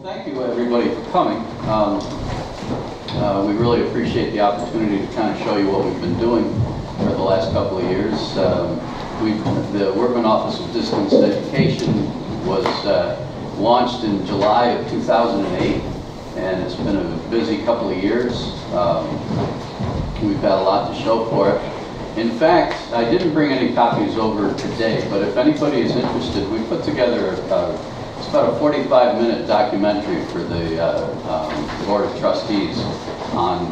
Thank you, everybody, for coming. We really appreciate the opportunity to kind of show you what we've been doing for the last couple of years. The Workman Office of Distance Education was launched in July of 2008, and it's been a busy couple of years. We've got a lot to show for it. In fact, I didn't bring any copies over today, but if anybody is interested, we put together it's about a 45-minute documentary for the Board of Trustees on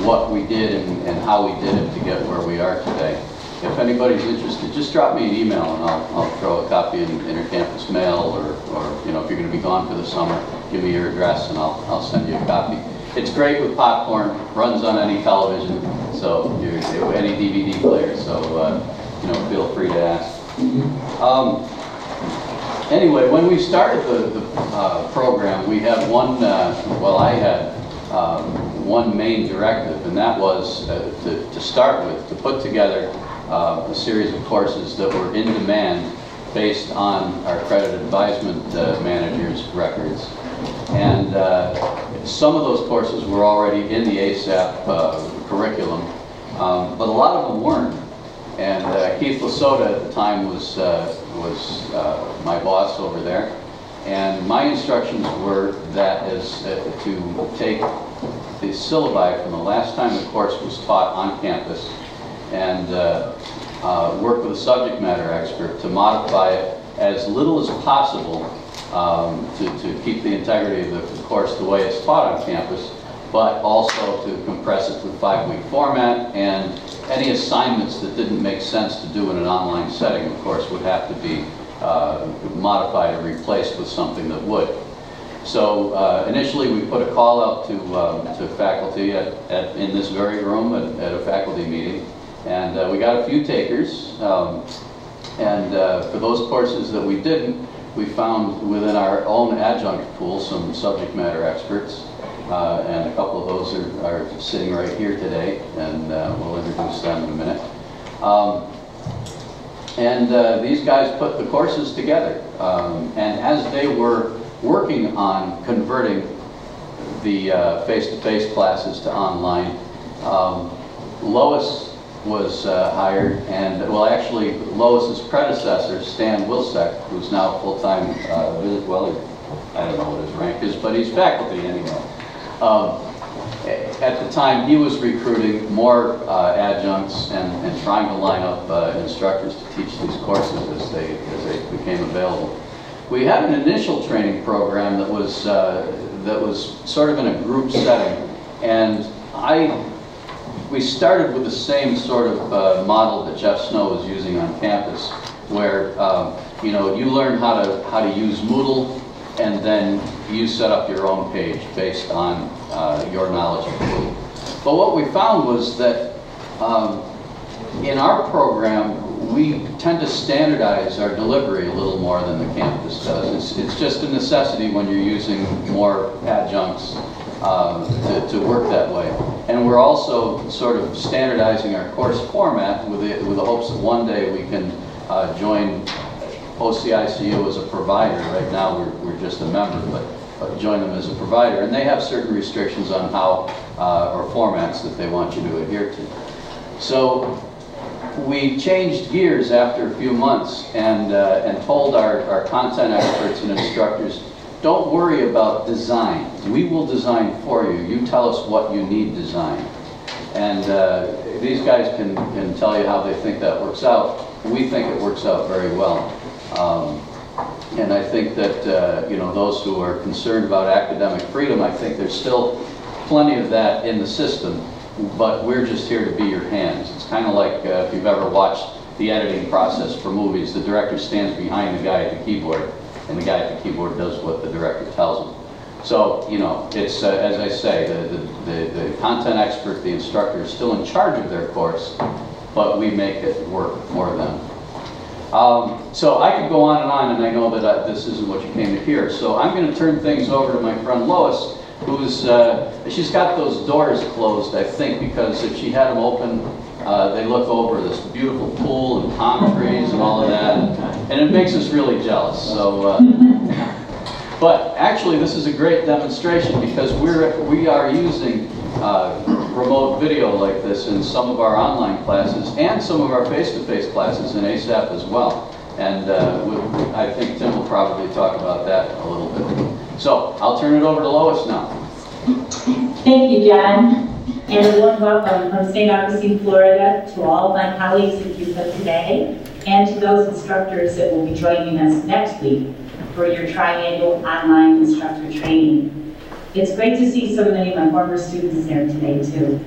what we did and how we did it to get where we are today. If anybody's interested, just drop me an email and I'll throw a copy in intercampus mail, or if you're going to be gone for the summer, give me your address and I'll send you a copy. It's great with popcorn, runs on any television, so any DVD player, so feel free to ask. Anyway, when we started the program, we had I had one main directive, and that was to start with, to put together a series of courses that were in demand based on our credit advisement managers' records. And some of those courses were already in the ASAP curriculum, but a lot of them weren't. And Keith Lasota at the time was my boss over there, and my instructions were that to take the syllabi from the last time the course was taught on campus and work with a subject matter expert to modify it as little as possible to keep the integrity of the course the way it's taught on campus, but also to compress it to the 5-week format, and any assignments that didn't make sense to do in an online setting, of course, would have to be modified or replaced with something that would. So initially we put a call out to faculty in this very room at a faculty meeting, and we got a few takers, and for those courses that we didn't, we found within our own adjunct pool some subject matter experts, and a couple of those are sitting right here today, and we'll introduce them in a minute. These guys put the courses together, and as they were working on converting the face-to-face classes to online, Lois was hired, and actually Lois's predecessor, Stan Wilczek, who's now full-time I don't know what his rank is, but he's faculty anyway. At the time, he was recruiting more adjuncts and trying to line up instructors to teach these courses as they became available. We had an initial training program that was sort of in a group setting, and we started with the same sort of model that Jeff Snow was using on campus, where you learn how to use Moodle, and then you set up your own page based on your knowledge of Moodle. But what we found was that in our program, we tend to standardize our delivery a little more than the campus does. It's just a necessity when you're using more adjuncts to work that way. And we're also sort of standardizing our course format with the hopes that one day we can join OCICU as a provider. Right now we're just a member, but join them as a provider. And they have certain restrictions on how, or formats that they want you to adhere to. So we changed gears after a few months and told our content experts and instructors, don't worry about design. We will design for you. You tell us what you need designed. And these guys can tell you how they think that works out. We think it works out very well. And I think that those who are concerned about academic freedom, I think there's still plenty of that in the system, but we're just here to be your hands. It's kind of like if you've ever watched the editing process for movies, the director stands behind the guy at the keyboard, and the guy at the keyboard does what the director tells him. So, it's, as I say, the content expert, the instructor, is still in charge of their course, but we make it work for them. So I could go on, and I know that this isn't what you came to hear. So I'm going to turn things over to my friend Lois, she's got those doors closed, I think, because if she had them open, they look over this beautiful pool and palm trees and all of that, and it makes us really jealous. So, But actually, this is a great demonstration because we are using remote video like this in some of our online classes and some of our face-to-face classes in ASAP as well. And I think Tim will probably talk about that a little bit. So I'll turn it over to Lois now. Thank you, John. And a warm welcome from St. Augustine, Florida, to all of my colleagues in Keuka today, and to those instructors that will be joining us next week for your triannual online instructor training. It's great to see so many of my former students there today, too.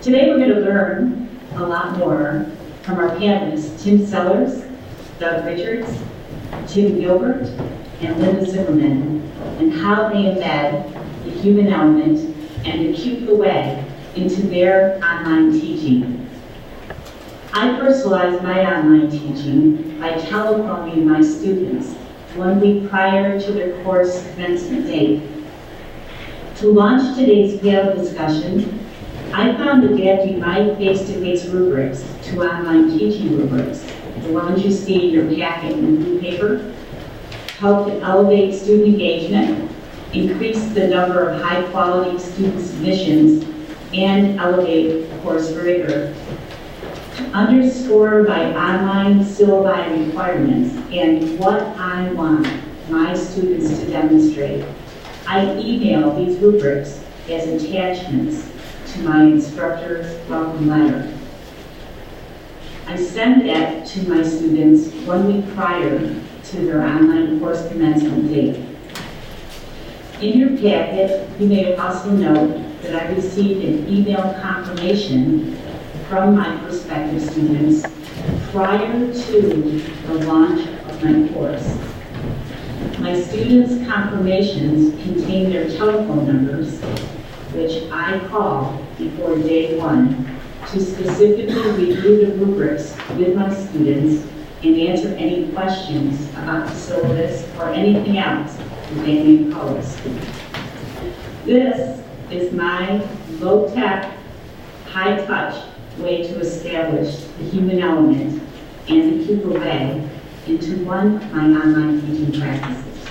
Today we're going to learn a lot more from our panelists, Tim Sellers, Doug Richards, Tim Gilbert, and Linda Zimmerman, and how they embed the human element and the Keuka way into their online teaching. I personalize my online teaching by telephoning my students 1 week prior to their course commencement date. To launch today's panel discussion, I found adapting my face-to-face rubrics to online teaching rubrics, the ones you see in your packet in blue paper, help to elevate student engagement, increase the number of high-quality student submissions, and elevate course rigor. Underscored by online syllabi requirements and what I want my students to demonstrate, I email these rubrics as attachments to my instructor's welcome letter. I send that to my students 1 week prior to their online course commencement date. In your packet, you may also note that I received an email confirmation from my prospective students prior to the launch of my course. My students' confirmations contain their telephone numbers, which I call before day 1 to specifically review the rubrics with my students and answer any questions about the syllabus or anything else that they may pose. This is my low-tech, high-touch way to establish the human element and the Keuka way into one of my online teaching practices.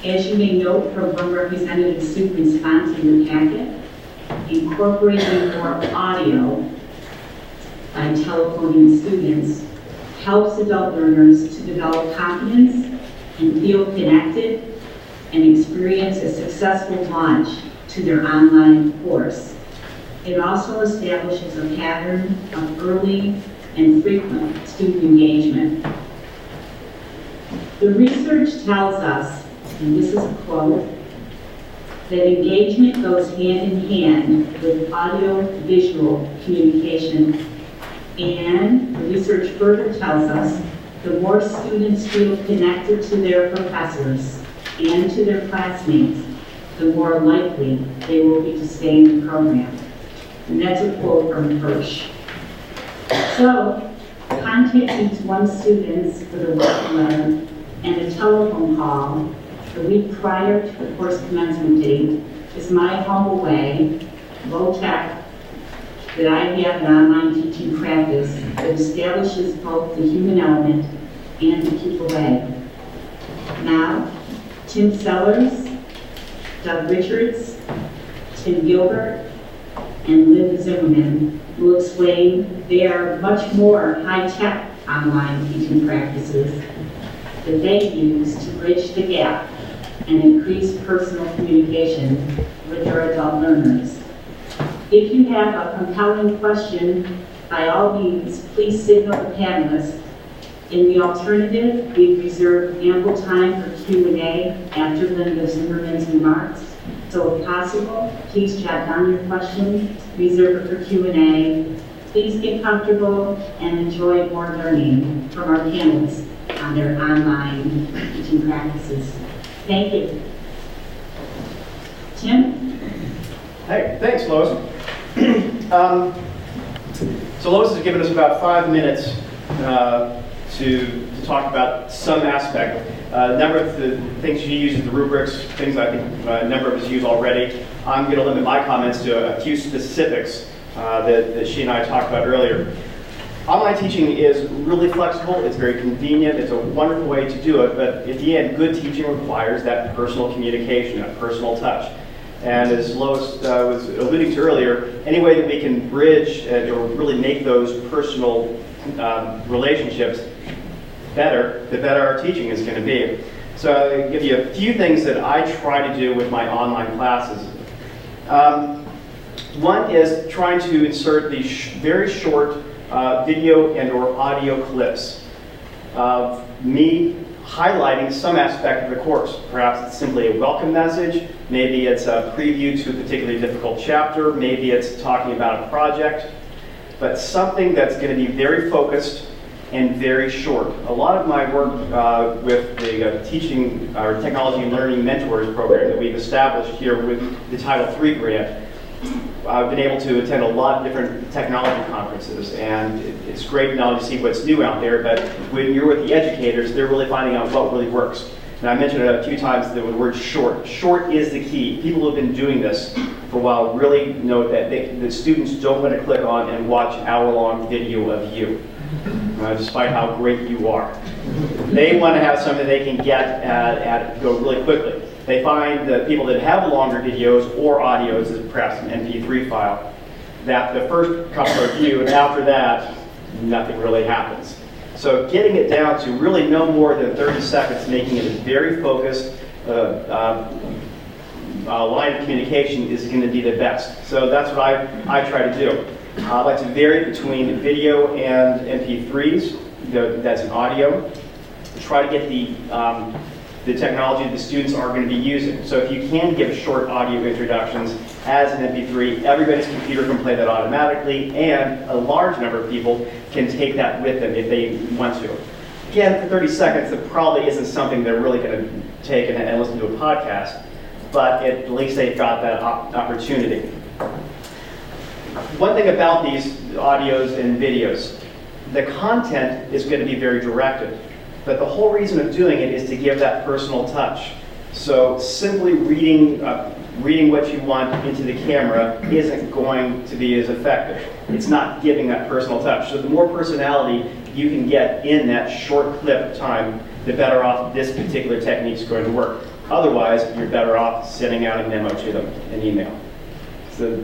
As you may note from one representative student response in your packet, incorporating more audio by telephoning students helps adult learners to develop confidence and feel connected and experience a successful launch to their online course. It also establishes a pattern of early and frequent student engagement. The research tells us, and this is a quote, that engagement goes hand in hand with audio-visual communication. And the research further tells us the more students feel connected to their professors and to their classmates, the more likely they will be to stay in the program. And that's a quote from Hirsch. So, contact each one students with a welcome letter and a telephone call the week prior to the course commencement date is my humble way, low tech, that I have an online teaching practice that establishes both the human element and the Keuka way. Now, Tim Sellers, Doug Richards, Tim Gilbert, and Linda Zimmerman will explain their much more high-tech online teaching practices that they use to bridge the gap and increase personal communication with their adult learners. If you have a compelling question, by all means, please signal the panelists. In the alternative, we've reserved ample time for Q&A after Linda Zimmerman's remarks. So if possible, please jot down your question, reserve it for Q&A. Please get comfortable and enjoy more learning from our panelists on their online teaching practices. Thank you. Tim? Hey, thanks, Lois. So Lois has given us about 5 minutes to talk about some aspect. A number of the things she uses, the rubrics, things I think a number of us use already. I'm going to limit my comments to a few specifics that she and I talked about earlier. Online teaching is really flexible, it's very convenient, it's a wonderful way to do it, but at the end, good teaching requires that personal communication, that personal touch. And as Lois was alluding to earlier, any way that we can bridge or really make those personal relationships better, the better our teaching is going to be. So I'll give you a few things that I try to do with my online classes. One is trying to insert these very short video and or audio clips of me highlighting some aspect of the course. Perhaps it's simply a welcome message, maybe it's a preview to a particularly difficult chapter, maybe it's talking about a project, but something that's going to be very focused and very short. A lot of my work with the teaching or technology and learning mentors program that we've established here with the Title III grant, I've been able to attend a lot of different technology conferences, and it's great not only to see what's new out there, but when you're with the educators, they're really finding out what really works. And I mentioned it a few times, the word short. Short is the key. People who have been doing this for a while really know that the students don't want to click on and watch an hour-long video of you, despite how great you are. They want to have something they can get at go really quickly. They find that people that have longer videos or audios, as perhaps an MP3 file, that the first couple are viewed, and after that, nothing really happens. So getting it down to really no more than 30 seconds, making it a very focused line of communication is going to be the best. So that's what I try to do. I like to vary between video and MP3s, that's an audio. Try to get the technology that the students are going to be using. So if you can give short audio introductions as an MP3, everybody's computer can play that automatically, and a large number of people can take that with them if they want to. Again, for 30 seconds, it probably isn't something they're really going to take and listen to a podcast, but at least they've got that opportunity. One thing about these audios and videos, the content is going to be very directed. But the whole reason of doing it is to give that personal touch. So simply reading what you want into the camera isn't going to be as effective. It's not giving that personal touch. So the more personality you can get in that short clip of time, the better off this particular technique is going to work. Otherwise, you're better off sending out a memo to them, an email. So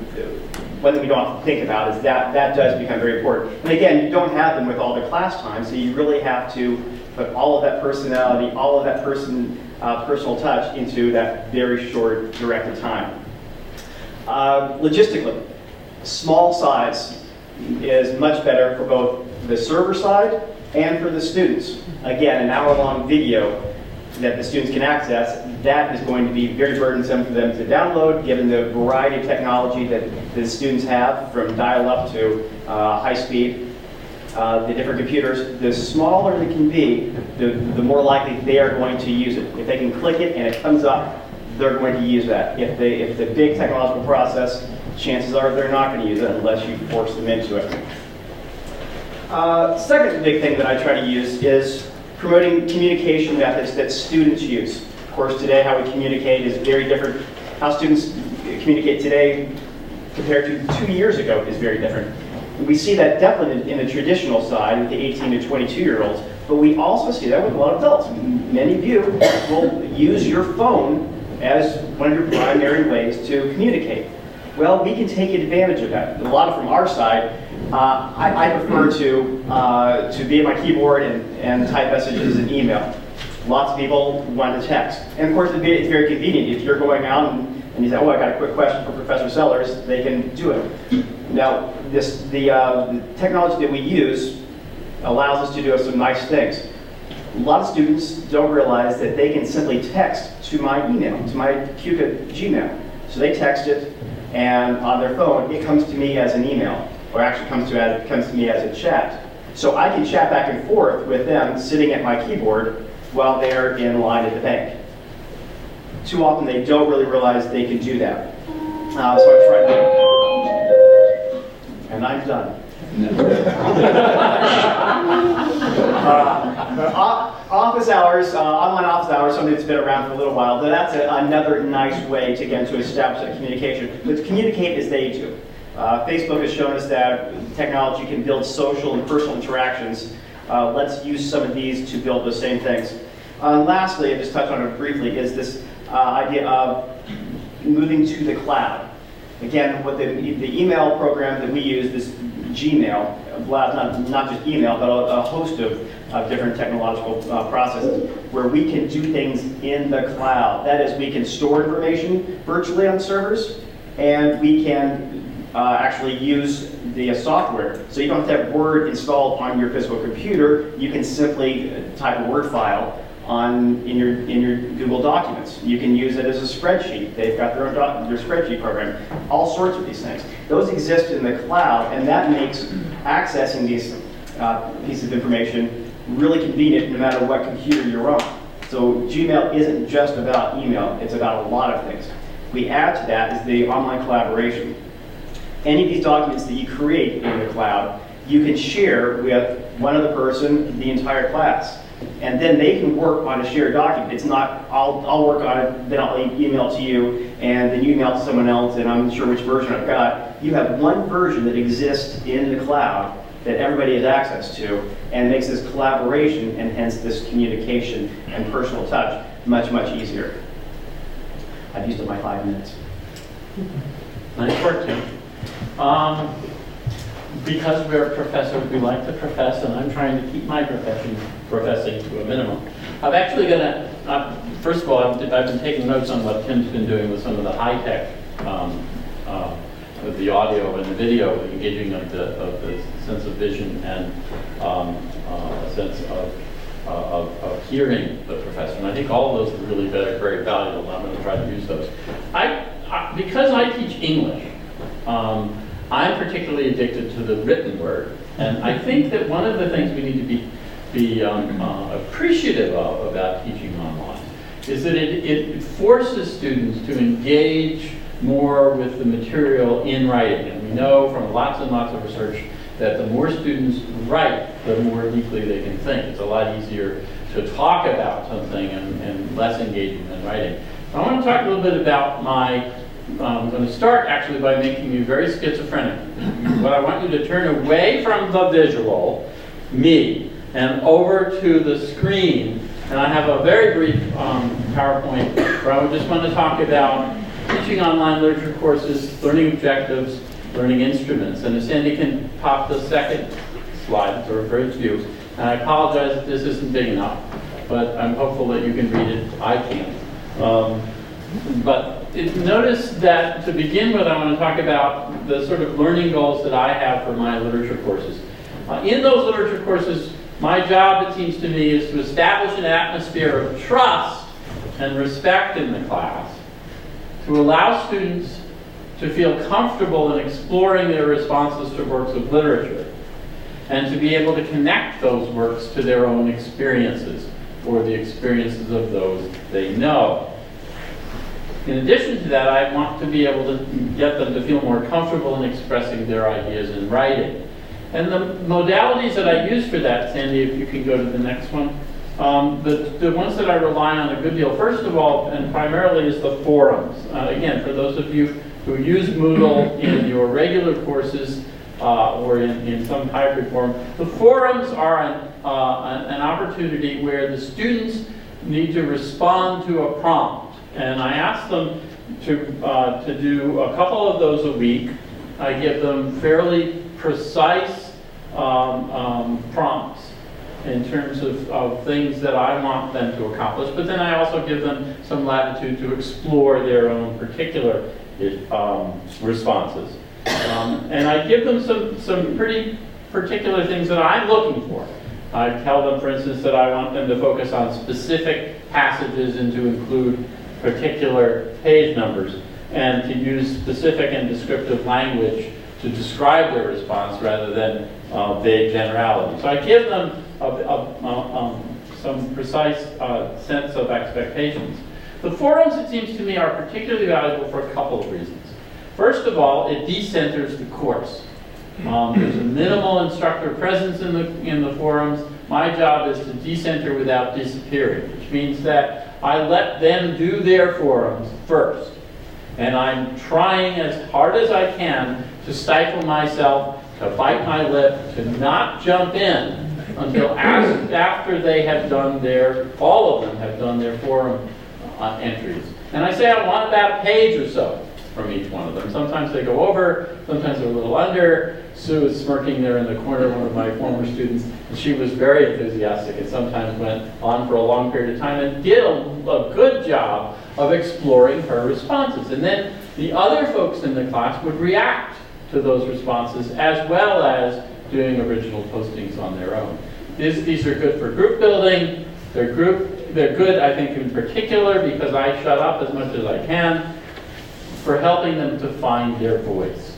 one thing we don't have to think about is that does become very important. And again, you don't have them with all the class time, so you really have to put all of that personality, all of that personal touch into that very short, directed time. Logistically, small size is much better for both the server side and for the students. Again, an hour-long video that the students can access, that is going to be very burdensome for them to download, given the variety of technology that the students have, from dial-up to high speed. The different computers, the smaller they can be, the more likely they are going to use it. If they can click it and it comes up, they're going to use that. If the big technological process, chances are they're not going to use it unless you force them into it. Second big thing that I try to use is promoting communication methods that students use. Of course, today how we communicate is very different. How students communicate today compared to 2 years ago is very different. We see that definitely in the traditional side with the 18 to 22-year-olds, but we also see that with a lot of adults. Many of you will use your phone as one of your primary ways to communicate. Well, we can take advantage of that. A lot from our side, I prefer to be at my keyboard and type messages in email. Lots of people want to text. And of course, it's very convenient. If you're going out and you say, oh, I got a quick question for Professor Sellers, they can do it. Now, the technology that we use allows us to do some nice things. A lot of students don't realize that they can simply text to my email, to my Keuka Gmail. So they text it, and on their phone, it comes to me as an email, or actually comes to me as a chat. So I can chat back and forth with them sitting at my keyboard while they're in line at the bank. Too often they don't really realize they can do that. So I try to... And I'm done. Office hours, online office hours, something that's been around for a little while, but that's another nice way to get to establish that communication. But to communicate as they do. Facebook has shown us that technology can build social and personal interactions. Let's use some of these to build those same things. Lastly, I just touched on it briefly, is this idea of moving to the cloud. Again, what the email program that we use, this Gmail, allows not just email, but a host of different technological processes where we can do things in the cloud. That is, we can store information virtually on servers, and we can actually use the software. So you don't have to have Word installed on your physical computer. You can simply type a Word file in your Google Documents. You can use it as a spreadsheet. They've got their spreadsheet program. All sorts of these things. Those exist in the cloud, and that makes accessing these pieces of information really convenient no matter what computer you're on. So Gmail isn't just about email. It's about a lot of things. We add to that is the online collaboration. Any of these documents that you create in the cloud, you can share with one other person, the entire class. And then they can work on a shared document. It's not, I'll work on it, then I'll email to you, and then you email to someone else, and I'm not sure which version I've got. You have one version that exists in the cloud that everybody has access to, and makes this collaboration, and hence this communication and personal touch, much, much easier. I've used up my 5 minutes. Nice work, Tim. Because we're professors, we like to profess, and I'm trying to keep my professing to a minimum. I'm actually going to, first of all, I've been taking notes on what Tim's been doing with some of the high-tech, with the audio and the video, the engaging of the sense of vision and a sense of hearing the professor. And I think all of those are really very valuable. I'm going to try to use those. Because I teach English, I'm particularly addicted to the written word, and I think that one of the things we need to be appreciative of about teaching online is that it forces students to engage more with the material in writing. And we know from lots and lots of research that the more students write, the more deeply they can think. It's a lot easier to talk about something and less engaging than writing. I want to talk a little bit about I'm going to start actually by making you very schizophrenic. But I want you to turn away from the visual, me, and over to the screen. And I have a very brief PowerPoint where I just want to talk about teaching online literature courses, learning objectives, learning instruments. And if Sandy can pop the second slide, there are very few. And I apologize if this isn't big enough, but I'm hopeful that you can read it. I can't. Notice that to begin with, I want to talk about the sort of learning goals that I have for my literature courses. In those literature courses, my job, it seems to me, is to establish an atmosphere of trust and respect in the class, to allow students to feel comfortable in exploring their responses to works of literature, and to be able to connect those works to their own experiences or the experiences of those they know. In addition to that, I want to be able to get them to feel more comfortable in expressing their ideas in writing. And the modalities that I use for that, Sandy, if you can go to the next one, the ones that I rely on a good deal, first of all, and primarily, is the forums. Again, for those of you who use Moodle in your regular courses or in some hybrid form, the forums are an opportunity where the students need to respond to a prompt. And I ask them to do a couple of those a week. I give them fairly precise prompts in terms of things that I want them to accomplish, but then I also give them some latitude to explore their own particular responses. And I give them some pretty particular things that I'm looking for. I tell them, for instance, that I want them to focus on specific passages and to include particular page numbers, and to use specific and descriptive language to describe their response rather than vague generalities. So I give them some precise sense of expectations. The forums, it seems to me, are particularly valuable for a couple of reasons. First of all, it decenters the course. There's a minimal instructor presence in the forums. My job is to decenter without disappearing, which means that I let them do their forums first. And I'm trying as hard as I can to stifle myself, to bite my lip, to not jump in until after they have done all of them have done their forum entries. And I say I want about a page or so from each one of them. Sometimes they go over, sometimes they're a little under. Sue is smirking there in the corner, one of my former students, and she was very enthusiastic and sometimes went on for a long period of time and did a good job of exploring her responses. And then the other folks in the class would react to those responses as well as doing original postings on their own. These are good for group building. They're good, I think, in particular because I shut up as much as I can, for helping them to find their voice.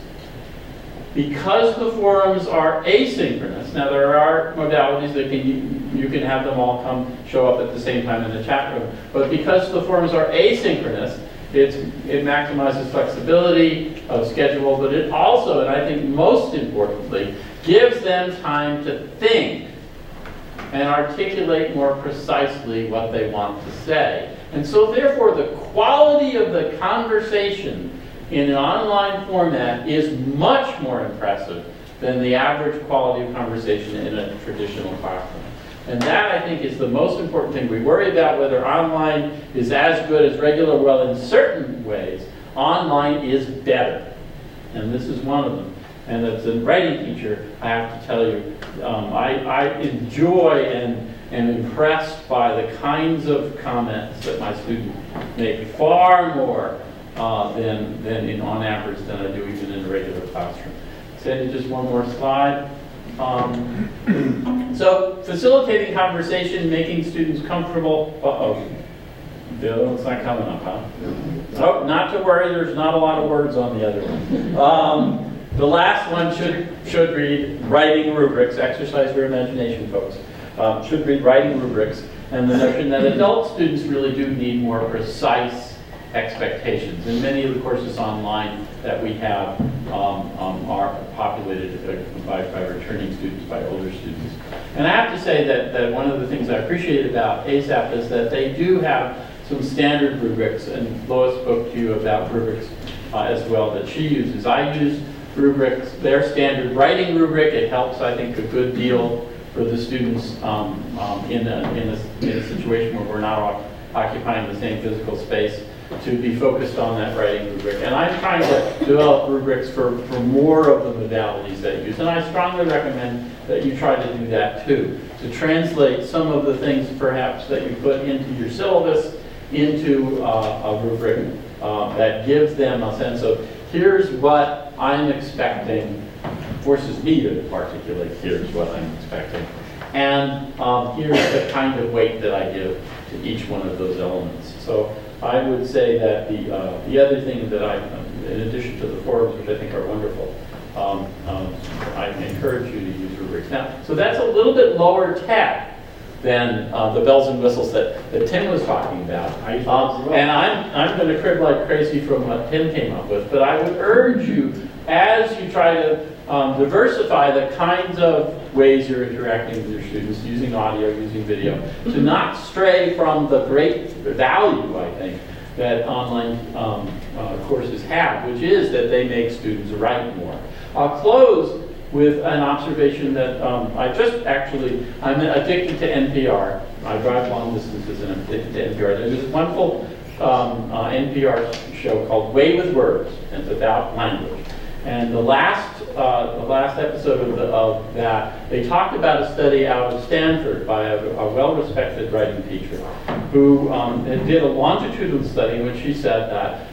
Because the forums are asynchronous, now there are modalities that you can have them all show up at the same time in the chat room, but because the forums are asynchronous, it maximizes flexibility of schedule, but it also, and I think most importantly, gives them time to think and articulate more precisely what they want to say. And so therefore the quality of the conversation in an online format is much more impressive than the average quality of conversation in a traditional classroom. And that, I think, is the most important thing. We worry about whether online is as good as regular. Well, in certain ways, online is better. And this is one of them. And as a writing teacher, I have to tell you, I enjoy and am impressed by the kinds of comments that my students make, far more than on average than I do even in a regular classroom. Sandy, just one more slide. So facilitating conversation, making students comfortable. The other one's not coming up, huh? Oh, not to worry, there's not a lot of words on the other one. The last one should read writing rubrics. Exercise your imagination, folks. Should read writing rubrics, and the notion that adult students really do need more precise expectations. And many of the courses online that we have are populated by returning students, by older students. And I have to say that one of the things I appreciate about ASAP is that they do have some standard rubrics, and Lois spoke to you about rubrics as well that she uses. I use rubrics, their standard writing rubric. It helps, I think, a good deal for the students in a situation where we're not occupying the same physical space, to be focused on that writing rubric. And I'm trying to develop rubrics for more of the modalities that you use. And I strongly recommend that you try to do that too, to translate some of the things perhaps that you put into your syllabus into a rubric that gives them a sense of, here's what I'm expecting, forces me to articulate, here's what I'm expecting. And here's the kind of weight that I give to each one of those elements. So I would say that the other thing that in addition to the forums, which I think are wonderful, I encourage you to use rubrics. Now, so that's a little bit lower tech than the bells and whistles that Tim was talking about. And I'm going to crib like crazy from what Tim came up with, but I would urge you, as you try to diversify the kinds of ways you're interacting with your students, using audio, using video, to not stray from the great value, I think, that online courses have, which is that they make students write more. I'll close with an observation that I'm addicted to NPR. I drive long distances and I'm addicted to NPR. There's this wonderful NPR show called Way with Words, and it's about language. And the last episode of that, they talked about a study out of Stanford by a well-respected writing teacher who did a longitudinal study in which she said that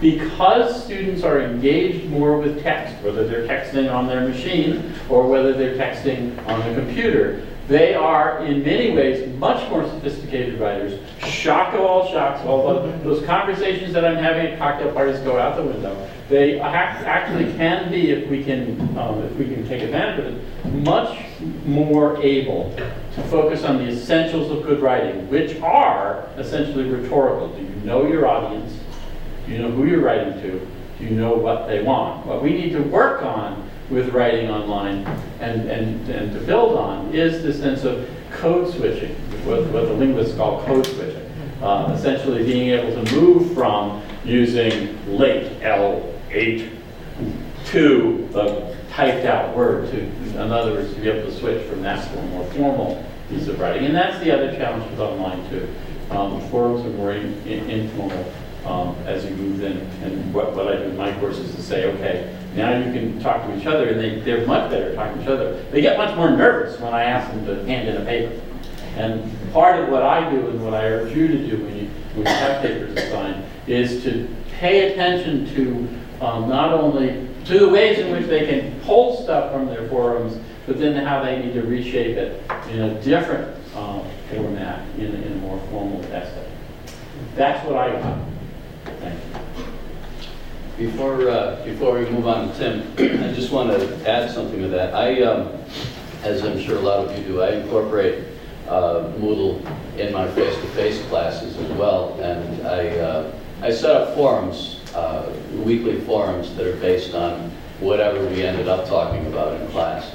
because students are engaged more with text, whether they're texting on their machine or whether they're texting on the computer, they are in many ways much more sophisticated writers. Shock of all shocks, all those conversations that I'm having at cocktail parties go out the window. They actually can be, if we can take advantage of it, much more able to focus on the essentials of good writing, which are essentially rhetorical. Do you know your audience? Do you know who you're writing to? Do you know what they want? What we need to work on with writing online and to build on is this sense of code switching, what the linguists call code switching. Essentially being able to move from using late, L8, to the typed out word, to, in other words, to be able to switch from that to a more formal piece of writing. And that's the other challenge with online too. Forums are more informal as you move in. And what I do in my course is to say, okay, now you can talk to each other, and they're much better at talking to each other. They get much more nervous when I ask them to hand in a paper. And part of what I do and what I urge you to do when you have papers assigned is to pay attention to not only to the ways in which they can pull stuff from their forums, but then how they need to reshape it in a different format, in a more formal essay. That's what I do. Thank you. Before we move on to Tim, I just want to add something to that. As I'm sure a lot of you do, I incorporate Moodle in my face-to-face classes as well, and I set up forums, weekly forums that are based on whatever we ended up talking about in class.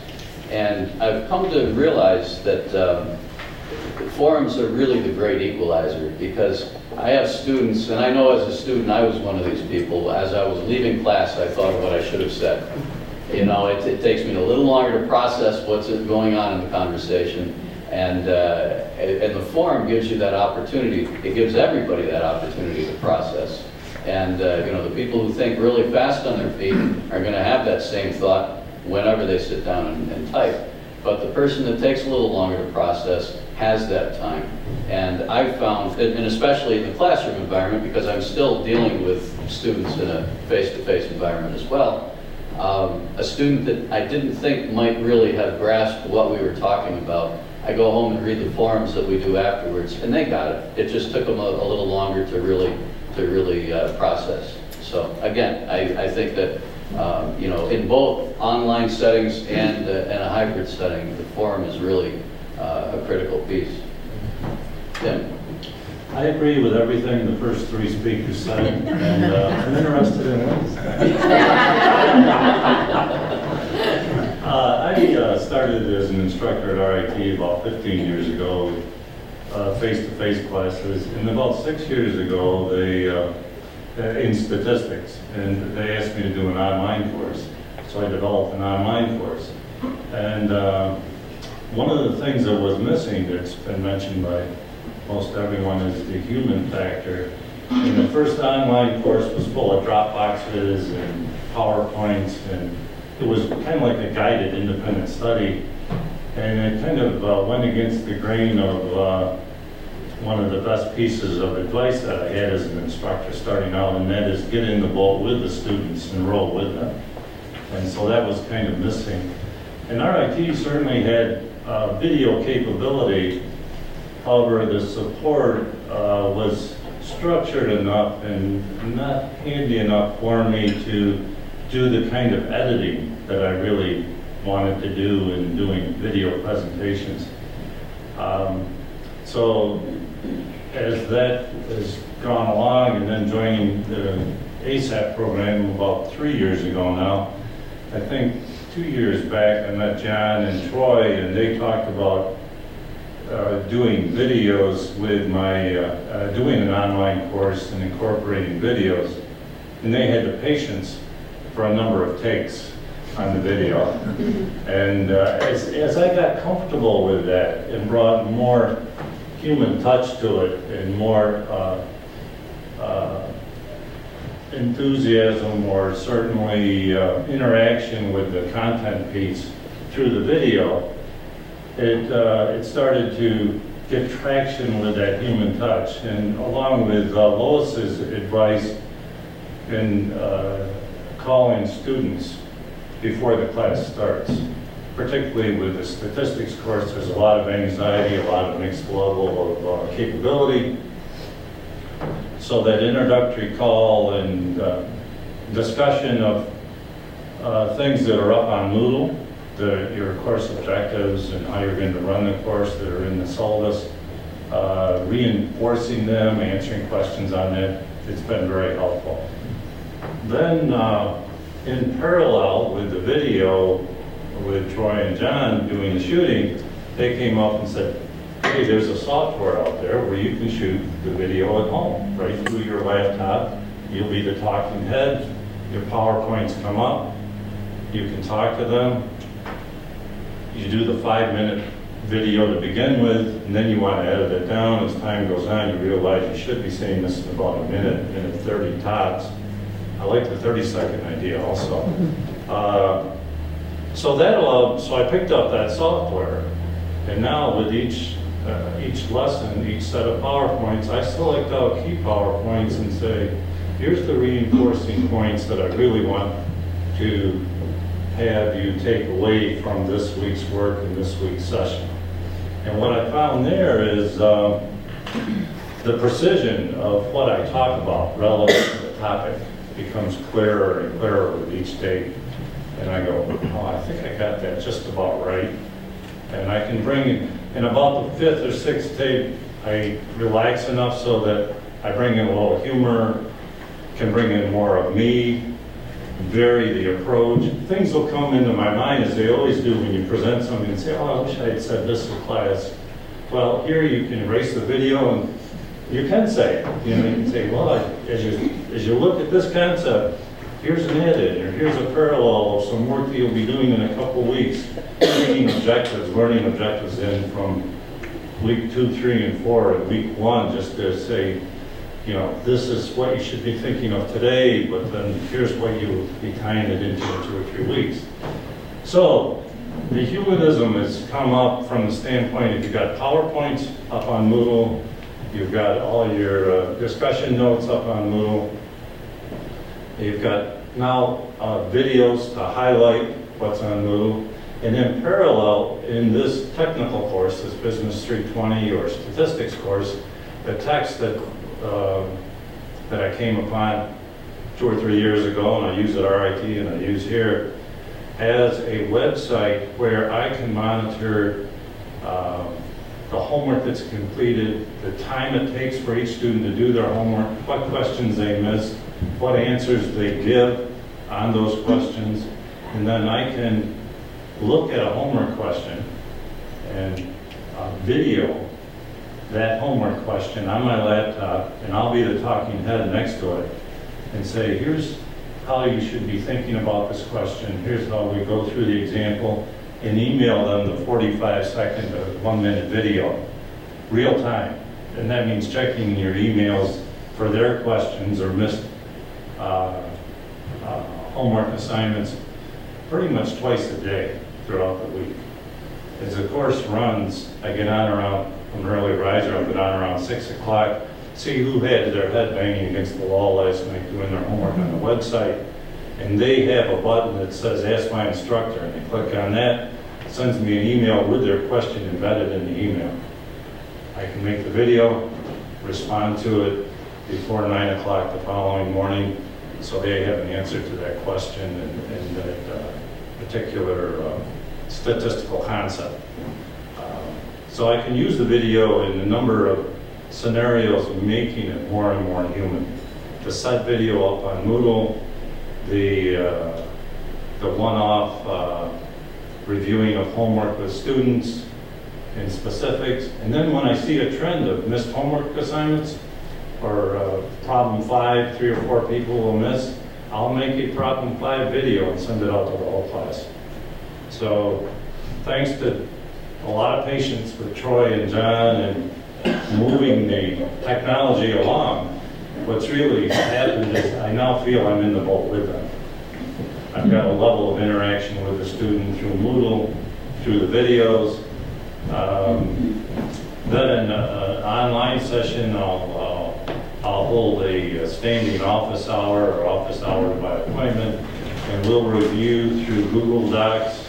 And I've come to realize that forums are really the great equalizer, because I have students, and I know as a student I was one of these people. As I was leaving class, I thought of what I should have said. You know, it takes me a little longer to process what's going on in the conversation, and the forum gives you that opportunity. It gives everybody that opportunity to process. And you know, the people who think really fast on their feet are going to have that same thought whenever they sit down and type. But the person that takes a little longer to process has that time. And I've found, and especially in the classroom environment, because I'm still dealing with students in a face-to-face environment as well, a student that I didn't think might really have grasped what we were talking about, I go home and read the forums that we do afterwards, and they got it. It just took them a little longer to really process. So again, I think that you know, in both online settings and a hybrid setting, the forum is really a critical piece. Tim? I agree with everything the first three speakers said, and I'm interested in this. I started as an instructor at RIT about 15 years ago, face-to-face classes, and about 6 years ago, they in statistics, and they asked me to do an online course. So I developed an online course. And one of the things that was missing, that's been mentioned by most everyone, is the human factor. And the first online course was full of Dropboxes and PowerPoints, and it was kind of like a guided independent study. And it kind of went against the grain of one of the best pieces of advice that I had as an instructor starting out, and that is get in the boat with the students and roll with them. And so that was kind of missing. And RIT certainly had video capability. However, the support was structured enough and not handy enough for me to do the kind of editing that I really wanted to do in doing video presentations. So as that has gone along, and then joining the ASAP program about 3 years ago now, I think 2 years back I met John and Troy, and they talked about doing videos with my, doing an online course and incorporating videos. And they had the patience for a number of takes on the video. And as I got comfortable with that and brought more human touch to it and more enthusiasm, or certainly interaction with the content piece through the video, it started to get traction with that human touch. And along with Lois's advice in calling students before the class starts, particularly with the statistics course, there's a lot of anxiety, a lot of mixed level of capability. So that introductory call and discussion of things that are up on Moodle, your course objectives and how you're going to run the course that are in the syllabus, reinforcing them, answering questions on it, it's been very helpful. Then in parallel with the video, with Troy and John doing the shooting, they came up and said, hey, there's a software out there where you can shoot the video at home, right through your laptop, You'll be the talking head. Your PowerPoints come up. You can talk to them. You do the 5-minute video to begin with, and then you want to edit it down. As time goes on, you realize you should be saying this in about a minute 30 tops. I like the 30-second idea also. So I picked up that software, and now with each lesson, each set of PowerPoints, I select out key PowerPoints and say, here's the reinforcing points that I really want to have you take away from this week's work and this week's session. And what I found there is the precision of what I talk about relevant to the topic becomes clearer and clearer with each day. And I go, oh, I think I got that just about right. And I can bring in about the 5th or 6th tape, I relax enough so that I bring in a little humor, can bring in more of me, vary the approach. Things will come into my mind, as they always do when you present something and say, oh, I wish I had said this in class. Well, here you can erase the video and you can say it. You know, you can say, well, as you look at this concept, here's an edit, or here's a parallel of some work that you'll be doing in a couple weeks. Learning objectives in from week 2, 3, and 4, and week 1, just to say, you know, this is what you should be thinking of today, but then here's what you'll be tying it into in 2 or 3 weeks. So, the humanism has come up from the standpoint, if you've got PowerPoints up on Moodle, you've got all your discussion notes up on Moodle, you've got now videos to highlight what's on Moodle, and then parallel in this technical course, this Business 320 or statistics course, the text that I came upon 2 or 3 years ago, and I use at RIT and I use here, has a website where I can monitor the homework that's completed, the time it takes for each student to do their homework, what questions they missed, what answers they give on those questions, and then I can look at a homework question and video that homework question on my laptop, and I'll be the talking head next to it, and say, here's how you should be thinking about this question, here's how we go through the example, and email them the 45-second to 1-minute video, real time. And that means checking your emails for their questions or missed homework assignments pretty much twice a day throughout the week. As the course runs, I get on around, I'm an early riser, I'll get on around 6 o'clock, see who had their head banging against the wall last night doing their homework on the website. And they have a button that says Ask My Instructor, and they click on that, it sends me an email with their question embedded in the email. I can make the video, respond to it before 9 o'clock the following morning, so they have an answer to that question and that particular statistical concept. So I can use the video in a number of scenarios, making it more and more human. The set video up on Moodle, the one-off reviewing of homework with students in specifics, and then when I see a trend of missed homework assignments or problem 5, 3 or 4 people will miss, I'll make a problem 5 video and send it out to the whole class. So thanks to a lot of patience with Troy and John and moving the technology along, what's really happened is I now feel I'm in the boat with them. I've got a level of interaction with the student through Moodle, through the videos. Then in an online session, I'll hold a standing office hour or office hour by appointment, and we'll review through Google Docs,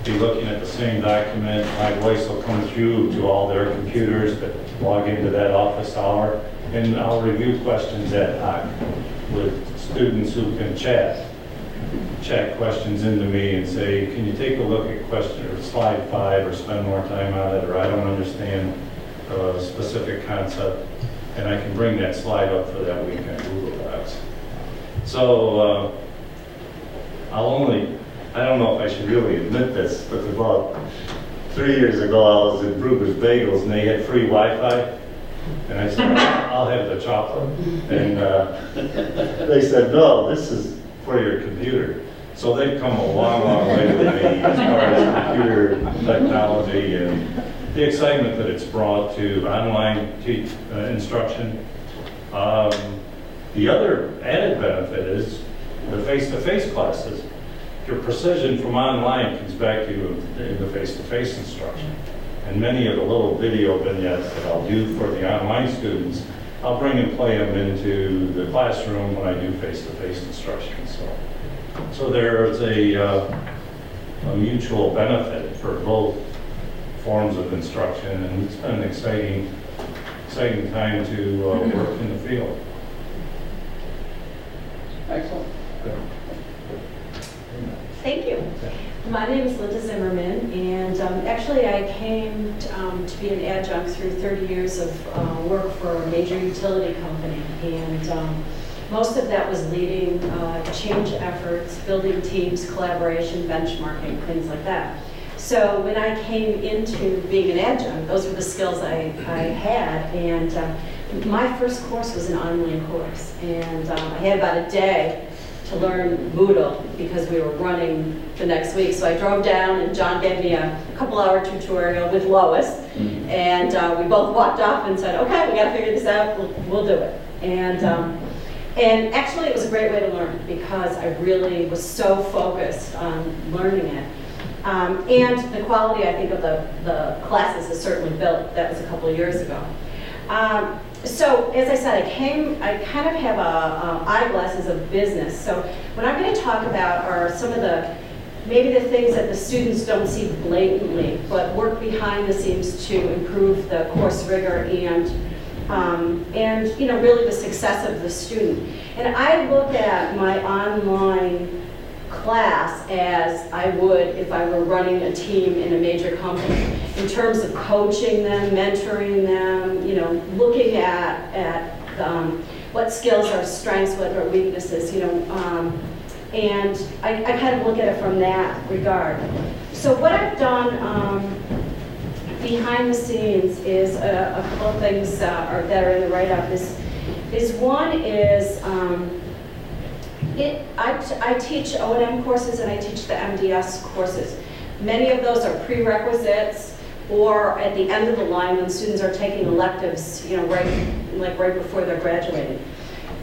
be looking at the same document. My voice will come through to all their computers that log into that office hour, and I'll review questions ad hoc with students who can chat questions into me and say, can you take a look at question or slide 5 or spend more time on it, or I don't understand a specific concept, and I can bring that slide up for that week on Google Docs. So I don't know if I should really admit this, but about 3 years ago I was at Brugger's Bagels and they had free Wi-Fi And I said, I'll have the chocolate. And they said, no, this is for your computer. So they've come a long, long way with me as far as computer technology and the excitement that it's brought to online instruction. The other added benefit is the face-to-face classes. Your precision from online comes back to you in the face-to-face instruction. And many of the little video vignettes that I'll do for the online students, I'll bring and play them into the classroom when I do face-to-face instruction. So there is a mutual benefit for both forms of instruction, and it's been an exciting time to work in the field. Excellent. Thank you. My name is Linda Zimmerman, and actually I came to be an adjunct through 30 years of work for a major utility company, and most of that was leading change efforts, building teams, collaboration, benchmarking, things like that. So when I came into being an adjunct, those were the skills I had, and my first course was an online course, and I had about a day to learn Moodle because we were running the next week. So I drove down, and John gave me a couple-hour tutorial with Lois, and we both walked off and said, okay, we got to figure this out, we'll do it. And actually it was a great way to learn because I really was so focused on learning it. And the quality, I think, of the classes is certainly built. That was a couple of years ago. So as I said, I kind of have eyeglasses of business. So what I'm going to talk about are some of maybe the things that the students don't see blatantly, but work behind the scenes to improve the course rigor and really the success of the student. And I look at my online class as I would if I were running a team in a major company, in terms of coaching them, mentoring them, looking at what skills are strengths, what are weaknesses, and I kind of look at it from that regard. So what I've done behind the scenes is a couple of things that are in the write-up. Is one is I teach O&M courses and I teach the MDS courses. Many of those are prerequisites or at the end of the line when students are taking electives, right before they're graduating.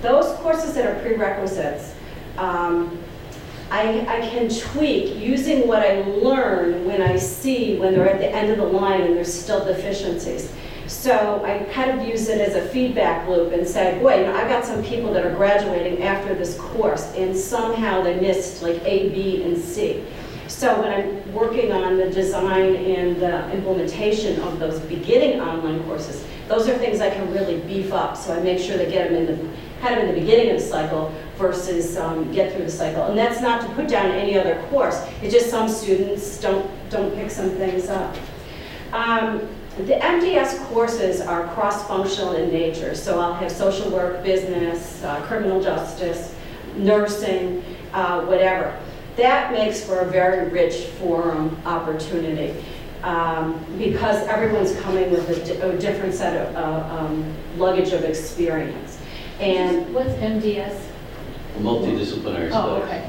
Those courses that are prerequisites, I can tweak using what I learn when they're at the end of the line and there's still deficiencies. So I kind of use it as a feedback loop and say, boy, I've got some people that are graduating after this course and somehow they missed like A, B, and C. So when I'm working on the design and the implementation of those beginning online courses, those are things I can really beef up. So I make sure they get them in the beginning of the cycle versus get through the cycle. And that's not to put down any other course. It's just some students don't pick some things up. The MDS courses are cross-functional in nature. So I'll have social work, business, criminal justice, nursing, whatever. That makes for a very rich forum opportunity because everyone's coming with a different set of luggage of experience. And what's MDS? Multidisciplinary studies. Oh, okay.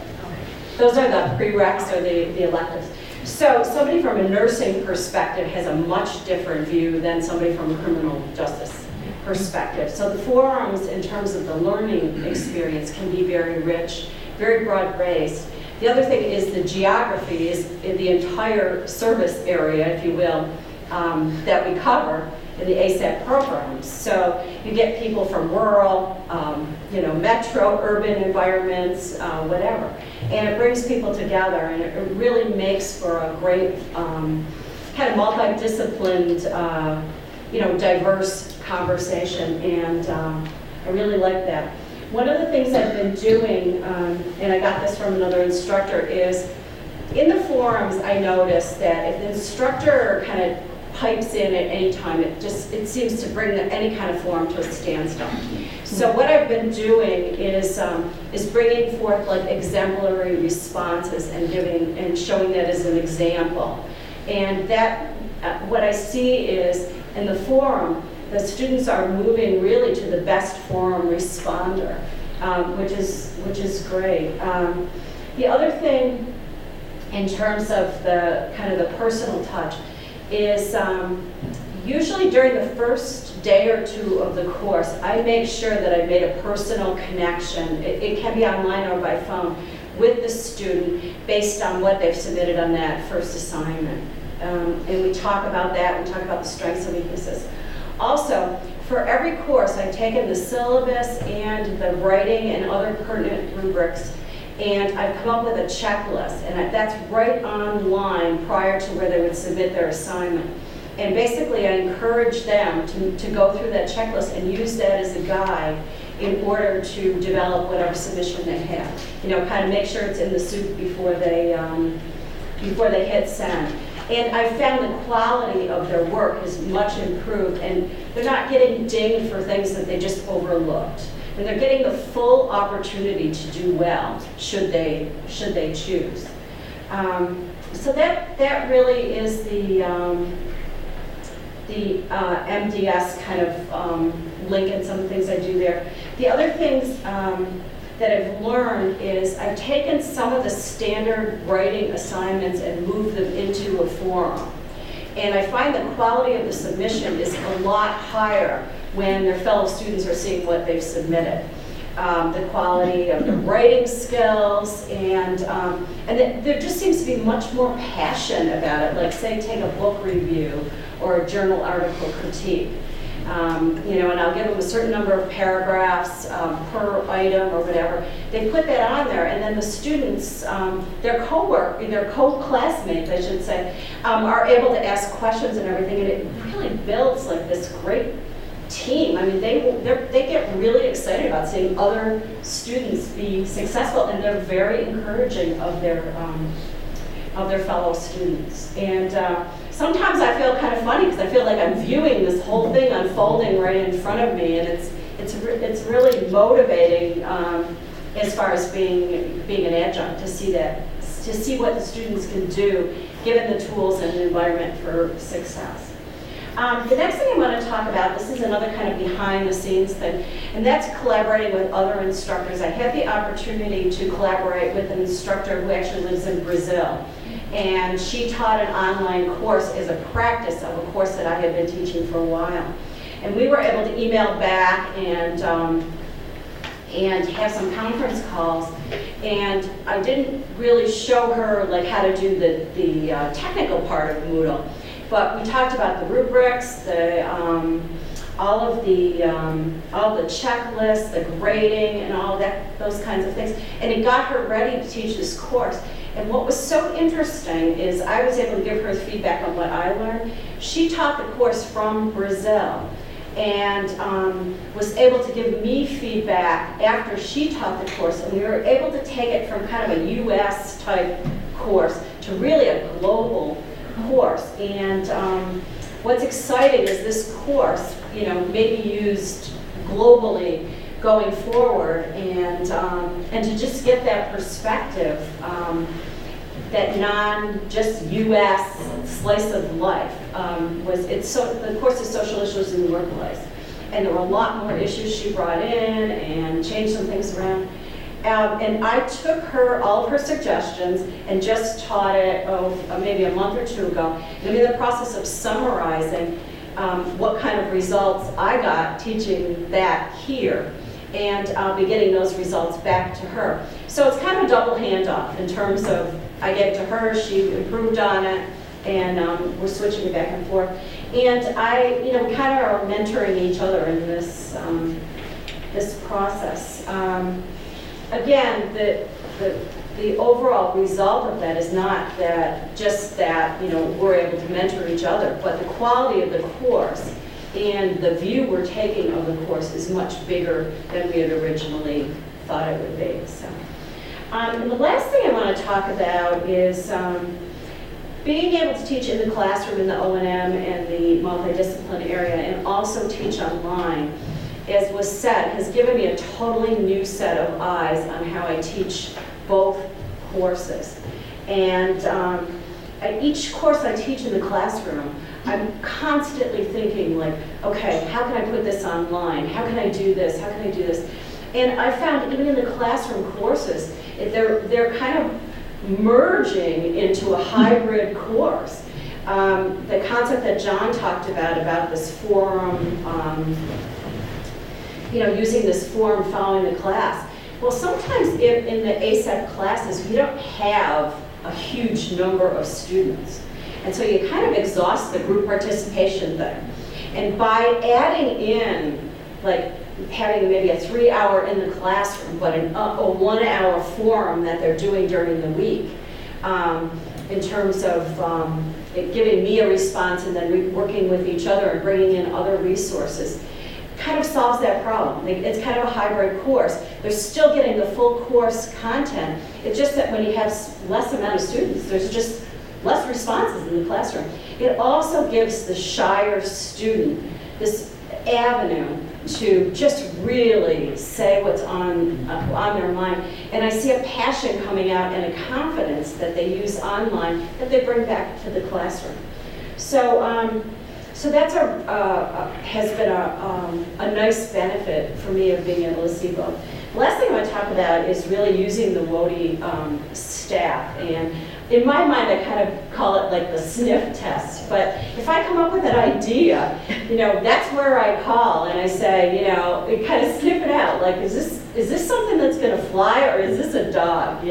Those are the prereqs or the electives. So somebody from a nursing perspective has a much different view than somebody from a criminal justice perspective. So the forums in terms of the learning experience can be very rich, very broad-based. The other thing is the geography is in the entire service area, if you will, that we cover in the ASAP programs. So you get people from rural, metro, urban environments, whatever. And it brings people together, and it really makes for a great kind of multidisciplined, diverse conversation, and I really like that. One of the things I've been doing, and I got this from another instructor, is in the forums I noticed that if the instructor kind of pipes in at any time, it seems to bring any kind of forum to a standstill. So what I've been doing is bringing forth like exemplary responses and showing that as an example. And that what I see is in the forum, the students are moving really to the best forum responder, which is great. The other thing in terms of the kind of the personal touch is usually during the first day or two of the course, I make sure that I've made a personal connection. It can be online or by phone with the student based on what they've submitted on that first assignment. And we talk about that, we talk about the strengths and weaknesses. Also, for every course, I've taken the syllabus and the writing and other pertinent rubrics, and I've come up with a checklist, and that's right online prior to where they would submit their assignment. And basically, I encourage them to go through that checklist and use that as a guide in order to develop whatever submission they have. You know, kind of make sure it's in the soup before they hit send. And I found the quality of their work is much improved, and they're not getting dinged for things that they just overlooked. And they're getting the full opportunity to do well, should they choose. So that really is the MDS kind of link and some things I do there. The other things that I've learned is I've taken some of the standard writing assignments and moved them into a forum. And I find the quality of the submission is a lot higher when their fellow students are seeing what they've submitted. The quality of the writing skills, and there just seems to be much more passion about it. Like, say, take a book review or a journal article critique. You know, and I'll give them a certain number of paragraphs per item or whatever. They put that on there, and then the students, their co-classmates, I should say, are able to ask questions and everything, and it really builds like this great team. I mean, they get really excited about seeing other students be successful, and they're very encouraging of their fellow students. And sometimes I feel kind of funny because I feel like I'm viewing this whole thing unfolding right in front of me, and it's really motivating as far as being an adjunct to see what the students can do given the tools and the environment for success. The next thing I want to talk about, this is another kind of behind the scenes thing, and that's collaborating with other instructors. I had the opportunity to collaborate with an instructor who actually lives in Brazil. And she taught an online course as a practice of a course that I had been teaching for a while. And we were able to email back and have some conference calls. And I didn't really show her like how to do the technical part of Moodle, but we talked about the rubrics, all of the checklists, the grading, and all that, those kinds of things. And it got her ready to teach this course. And what was so interesting is I was able to give her feedback on what I learned. She taught the course from Brazil and was able to give me feedback after she taught the course. And we were able to take it from kind of a US type course to really a global course. And what's exciting is this course, you know, may be used globally going forward, and to just get that perspective, that just U.S. slice of life. The course is social issues in the workplace, and there were a lot more issues she brought in and changed some things around. And I took all of her suggestions and just taught it maybe a month or two ago. And I'm in the process of summarizing what kind of results I got teaching that here. And I'll be getting those results back to her. So it's kind of a double handoff in terms of I gave it to her, she improved on it, and we're switching it back and forth. And we kind of are mentoring each other in this process. Again, the overall result of that is not that we're able to mentor each other, but the quality of the course and the view we're taking of the course is much bigger than we had originally thought it would be. So, and the last thing I want to talk about is being able to teach in the classroom in the O&M and the multidiscipline area, and also teach online, as was said, has given me a totally new set of eyes on how I teach both courses. And each course I teach in the classroom, I'm constantly thinking like, okay, how can I put this online? How can I do this? How can I do this? And I found even in the classroom courses, they're kind of merging into a hybrid course. The concept that John talked about this forum, using this forum following the class. Well, sometimes in the ASAP classes, we don't have a huge number of students. And so you kind of exhaust the group participation thing. And by adding in, like having maybe a 3-hour in the classroom, but a 1-hour forum that they're doing during the week, in terms of giving me a response and then working with each other and bringing in other resources, kind of solves that problem. It's kind of a hybrid course. They're still getting the full course content. It's just that when you have less amount of students, there's just less responses in the classroom. It also gives the shyer student this avenue to just really say what's on their mind. And I see a passion coming out and a confidence that they use online that they bring back to the classroom. So that's has been a nice benefit for me of being able to see both. The last thing I want to talk about is really using the WODI staff. And in my mind, I kind of call it like the sniff test. But if I come up with an idea, that's where I call and I say, kind of sniff it out. Like, is this something that's going to fly, or is this a dog?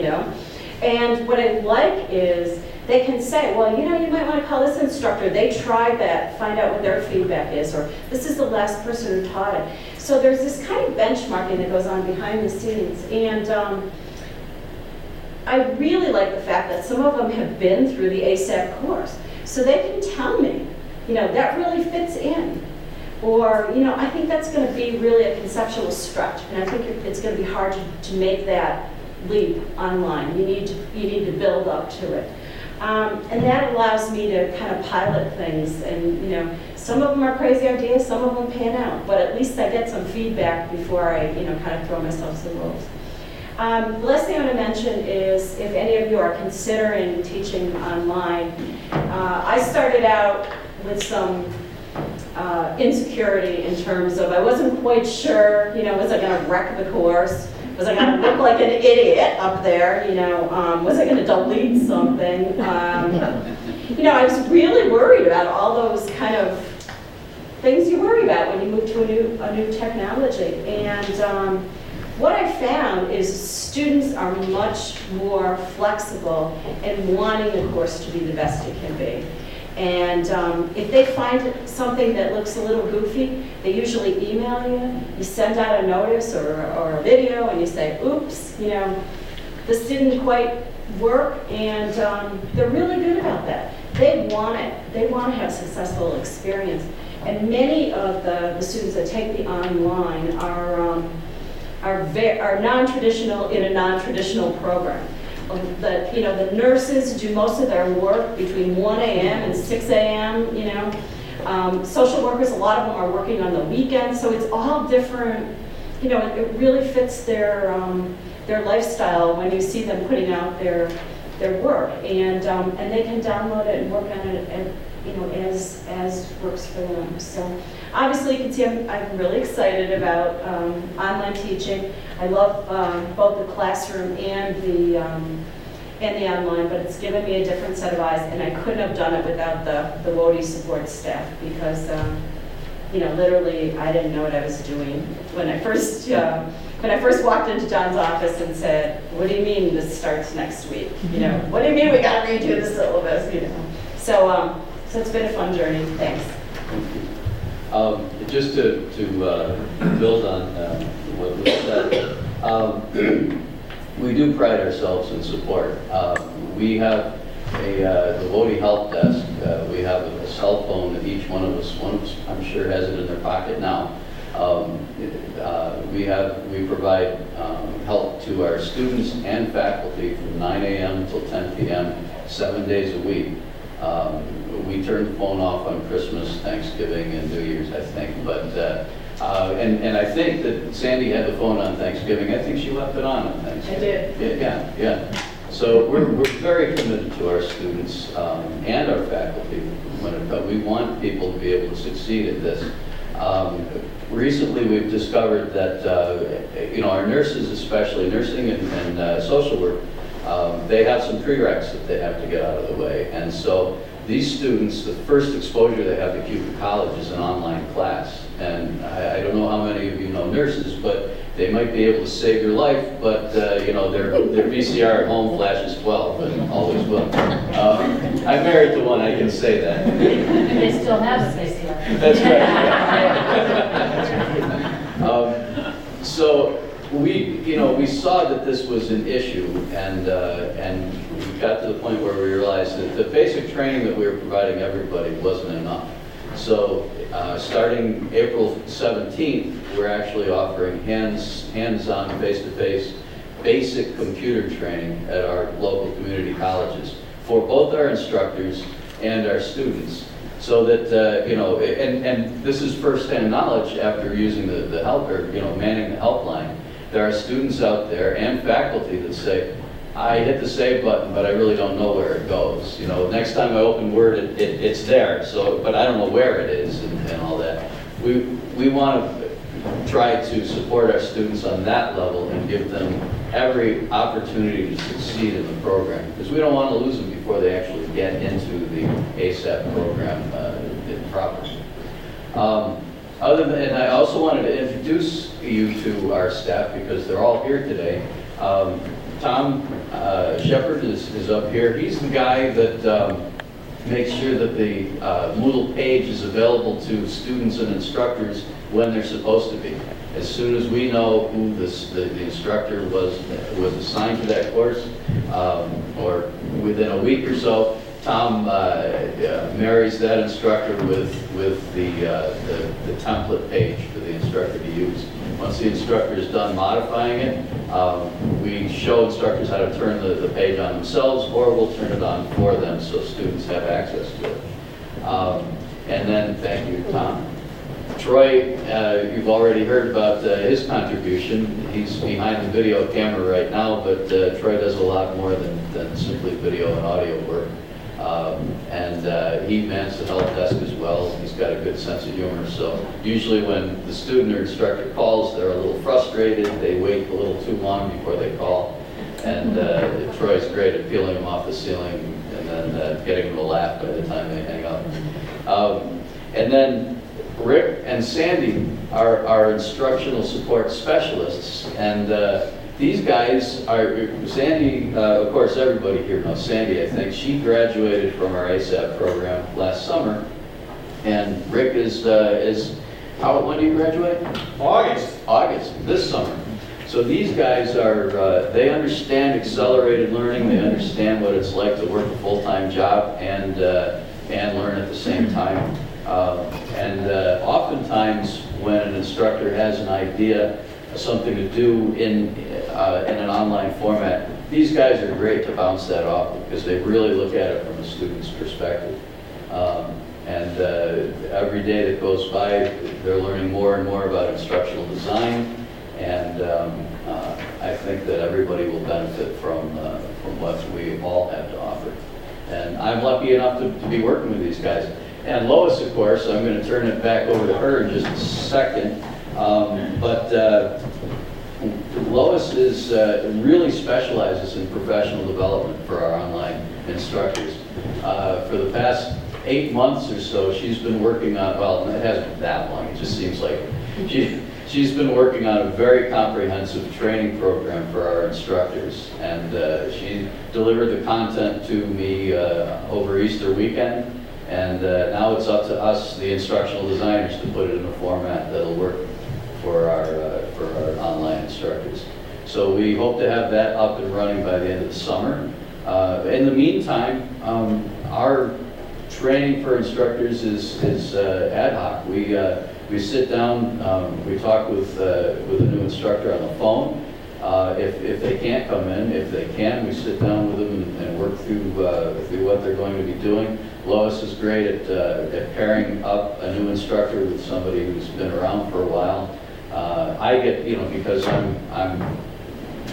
And what I like is they can say, well, you might want to call this instructor. They tried that, find out what their feedback is, or this is the last person who taught it. So there's this kind of benchmarking that goes on behind the scenes. And I really like the fact that some of them have been through the ASAP course. So they can tell me, that really fits in. Or, I think that's going to be really a conceptual stretch. And I think it's going to be hard to make that leap online. You need to build up to it. And that allows me to kind of pilot things, and some of them are crazy ideas, some of them pan out, but at least I get some feedback before I kind of throw myself to the wolves. The last thing I want to mention is if any of you are considering teaching online, I started out with some insecurity in terms of I wasn't quite sure, was I going to wreck the course? Was I going to look like an idiot up there? Was I going to delete something? I was really worried about all those kind of things you worry about when you move to a new technology. And what I found is students are much more flexible in wanting the course to be the best it can be. And if they find something that looks a little goofy, they usually email you. You send out a notice or a video, and you say, oops, this didn't quite work, and they're really good about that. They want it. They want to have a successful experience. And many of the students that take the online are non-traditional in a non-traditional program. The nurses do most of their work between 1 a.m. and 6 a.m., social workers, a lot of them are working on the weekends, so it's all different. It really fits their lifestyle when you see them putting out their work, and they can download it and work on it, as works for them. So obviously you can see I'm really excited about online teaching. I love both the classroom and the online, but it's given me a different set of eyes, and I couldn't have done it without the WODI support staff, because literally I didn't know what I was doing when I first walked into John's office and said, what do you mean this starts next week? What do you mean we got to redo the syllabus? So it's been a fun journey. Thanks. Just to build on what was said, we do pride ourselves in support. We have the WODI help desk. We have a cell phone that each one of us, I'm sure, has it in their pocket now. We provide help to our students and faculty from 9 a.m. till 10 p.m. 7 days a week. We turned the phone off on Christmas, Thanksgiving, and New Year's, I think. But and I think that Sandy had the phone on Thanksgiving. I think she left it on Thanksgiving. I did. Yeah. So we're very committed to our students and our faculty. We want people to be able to succeed at this. Recently, we've discovered that our nurses, especially nursing and social work, they have some prereqs that they have to get out of the way. And so these students, the first exposure they have to Keuka College is an online class. And I don't know how many of you know nurses, but they might be able to save your life, but their VCR at home flashes 12 and always will. I'm married to one, I can say that. And they still have a VCR. That's right. So we saw that this was an issue, and we got to the point where we realized that the basic training that we were providing everybody wasn't enough. So starting April 17th, we're actually offering hands-on, face-to-face basic computer training at our local community colleges for both our instructors and our students. So that, and this is first-hand knowledge after using the help, or manning the helpline. There are students out there and faculty that say, I hit the save button, but I really don't know where it goes. Next time I open Word, it's there. So, but I don't know where it is and all that. We want to try to support our students on that level and give them every opportunity to succeed in the program, because we don't want to lose them before they actually get into the ASAP program properly. And I also wanted to introduce you to our staff because they're all here today. Tom Shepard is up here. He's the guy that makes sure that the Moodle page is available to students and instructors when they're supposed to be. As soon as we know who the instructor was assigned to that course, or within a week or so, Tom marries that instructor with the template page for the instructor to use. Once the instructor is done modifying it, we show instructors how to turn the page on themselves, or we'll turn it on for them so students have access to it. And then, thank you, Tom. Troy, you've already heard about his contribution. He's behind the video camera right now, but Troy does a lot more than simply video and audio work. And he mans the help desk as well. He's got a good sense of humor. So usually when the student or instructor calls, they're a little frustrated. They wait a little too long before they call. And Troy's great at peeling them off the ceiling and then getting them to laugh by the time they hang up. And then Rick and Sandy are our instructional support specialists. And these guys are, Sandy, of course everybody here knows Sandy, I think. She graduated from our ASAP program last summer. And Rick is when do you graduate? August, this summer. So these guys are, they understand accelerated learning, they understand what it's like to work a full-time job and learn at the same time. Oftentimes when an instructor has an idea, something to do in an online format, these guys are great to bounce that off because they really look at it from a student's perspective. Every day that goes by, they're learning more and more about instructional design, and I think that everybody will benefit from what we all have to offer. And I'm lucky enough to be working with these guys. And Lois, of course, I'm going to turn it back over to her in just a second. Lois really specializes in professional development for our online instructors. For the past 8 months or so, she's been working on, well, it hasn't been that long, it just seems like she's been working on a very comprehensive training program for our instructors. And she delivered the content to me over Easter weekend. And now it's up to us, the instructional designers, to put it in a format that'll work for our online instructors. So we hope to have that up and running by the end of the summer. In the meantime, our training for instructors is ad hoc. We sit down, we talk with a new instructor on the phone. If they can't come in, if they can, we sit down with them and work through what they're going to be doing. Lois is great at pairing up a new instructor with somebody who's been around for a while. I get, because I'm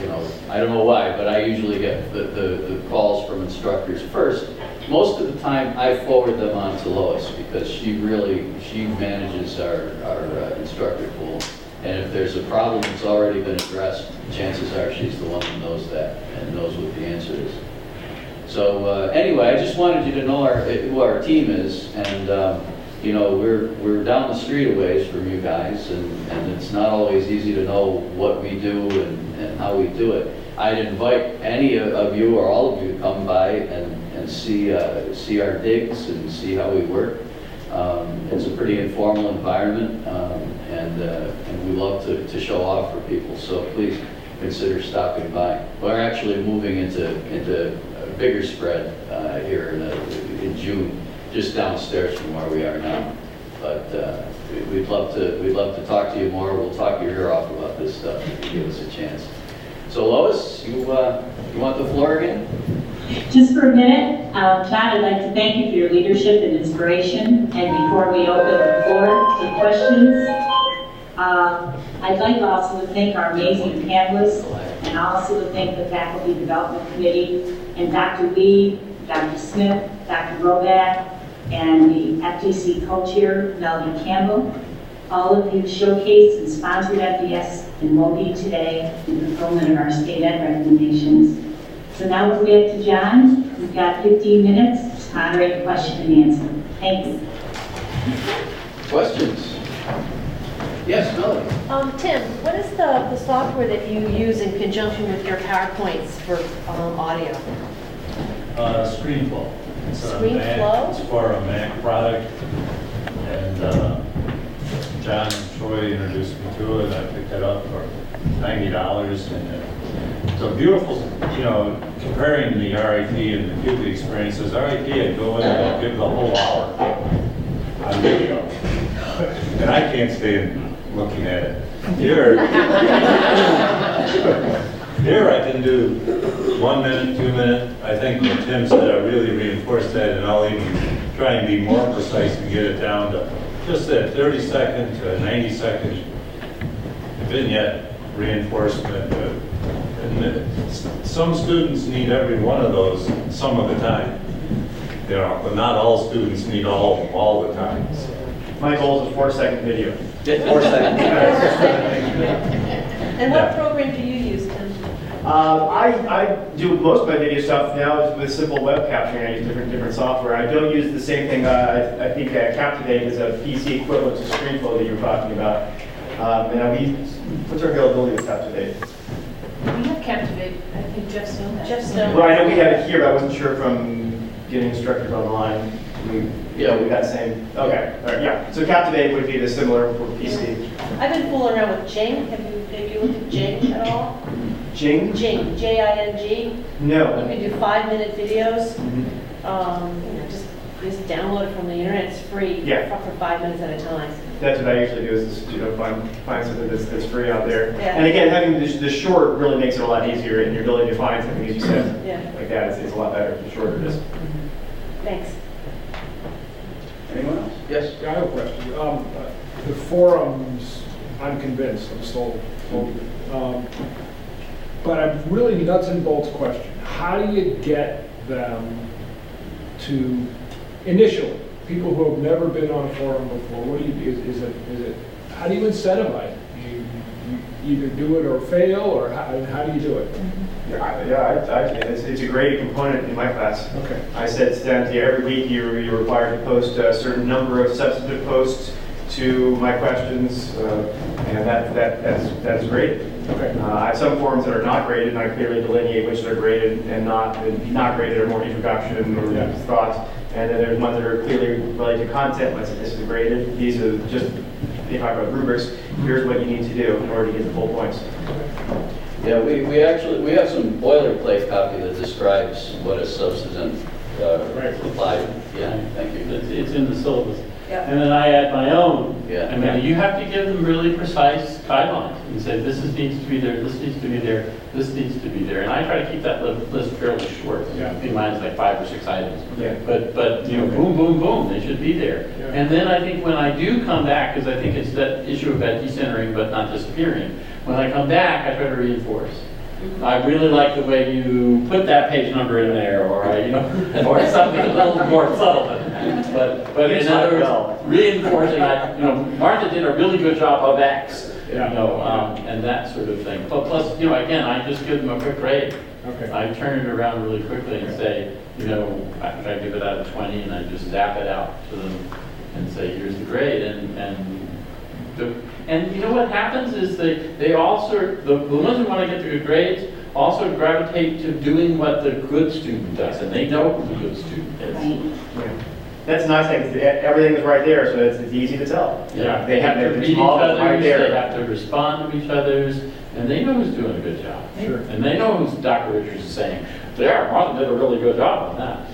you know, I don't know why, but I usually get the calls from instructors first. Most of the time, I forward them on to Lois because she manages our instructor pool. And if there's a problem that's already been addressed, chances are she's the one who knows that and knows what the answer is. So anyway, I just wanted you to know who our team is, and you know, we're down the street a ways from you guys, and it's not always easy to know what we do and how we do it. I'd invite any of you or all of you to come by and see our digs and see how we work. It's a pretty informal environment, and we love to show off for people. So please consider stopping by. We're actually moving into a bigger spread here in June, just downstairs from where we are now. But we'd love to talk to you more. We'll talk your ear off about this stuff if you give us a chance. So Lois, you want the floor again? Just for a minute, John, I'd like to thank you for your leadership and inspiration. And before we open the floor to questions, I'd like also to thank our amazing panelists, and also to thank the Faculty Development Committee, and Dr. Lee, Dr. Smith, Dr. Roback, and the FTC co-chair, Melody Campbell. All of you showcased and sponsored FDS and will be today in fulfillment of our state ed recommendations. So now we'll get to John. We've got 15 minutes to moderate question and answer. Thank you. Questions? Yes, Melody. Tim, what is the software that you use in conjunction with your PowerPoints for audio? ScreenFlow. It's a ScreenFlow? Mac. It's for a Mac product, and John and Troy introduced me to it. I picked it up for $90, and it's a beautiful, you know, comparing the RIT and the Keuka experiences. RIT, I'd go in and I'd give the whole hour on video, and I can't stand looking at it. Here I can do 1 minute, 2 minutes. I think what Tim said, I really reinforced that, and I'll even try and be more precise and get it down to just that 30-second to 90-second vignette reinforcement. And some students need every one of those some of the time, you know, but not all students need all the time. So. My goal is a 4-second video. 4 seconds. And what program do you use, Tim? I do most of my video stuff now with simple web capturing. I use different software. I don't use the same thing. I think Captivate is a PC equivalent to ScreenFlow that you were talking about. What's our availability with Captivate? We have Captivate. I think Jeff Stone. Jeff Stone. Well, I know we have it here, but I wasn't sure from getting instructors online. We got the same. Okay, all right, yeah. So Captivate would be the similar for PC. I've been fooling around with Jing. Have you looked at Jing at all? Jing? Jing, J-I-N-G. No. You can do 5-minute videos. Mm-hmm. Just download it from the internet. It's free. Yeah. For 5 minutes at a time. That's what I usually do is find something that's free out there. Yeah. And again, having the short really makes it a lot easier, and your ability to find something, as you said, like that, it's a lot better the shorter it is. Thanks. Anyone else? Yes. Yeah, I have a question. The forums, I'm convinced, I'm sold. But I'm really nuts and bolts question. How do you get them to, initially, people who have never been on a forum before, what do you do? Is it, how do you incentivize? You either do it or fail, or how do you do it? It's a great component in my class. Okay. I said to them, every week you're required to post a certain number of substantive posts to my questions, and that's graded. Okay. I have some forums that are not graded, and I clearly delineate which are graded and not graded are more introduction or thoughts. And then there's ones that are clearly related to content. Let's say this is graded. These are just, if you talk about rubrics, here's what you need to do in order to get the full points. Yeah, we have some boilerplate copy that describes what a substantive applied. Yeah, thank you. It's in the syllabus. Yep. And then I add my own. Yeah. I mean, you have to give them really precise guidelines and say, this needs to be there, this needs to be there, this needs to be there. And I try to keep that list fairly short. Yeah. I think mine's like 5 or 6 items. Yeah. But you know, boom, boom, boom, they should be there. Yeah. And then I think when I do come back, because I think it's that issue about decentering but not disappearing, when I come back, I try to reinforce. I really like the way you put that page number in there, or or something a little more subtle than that. But in other words, reinforcing that, Martha did a really good job of X, and that sort of thing. But plus, again, I just give them a quick grade. Okay. I turn it around really quickly and say, I give it out of 20, and I just zap it out to them and say, here's the grade, and you know what happens is they all the ones who want to get the good grades also gravitate to doing what the good student does, and they know who the good student is. Right. Yeah. That's a nice thing, 'cause everything is right there, so it's easy to tell. Yeah, They have to their read each model other's, right they there. have to respond to each other's, and they know who's doing a good job. Sure. And they know who's Dr. Richards is saying, there, Martha did a really good job on that.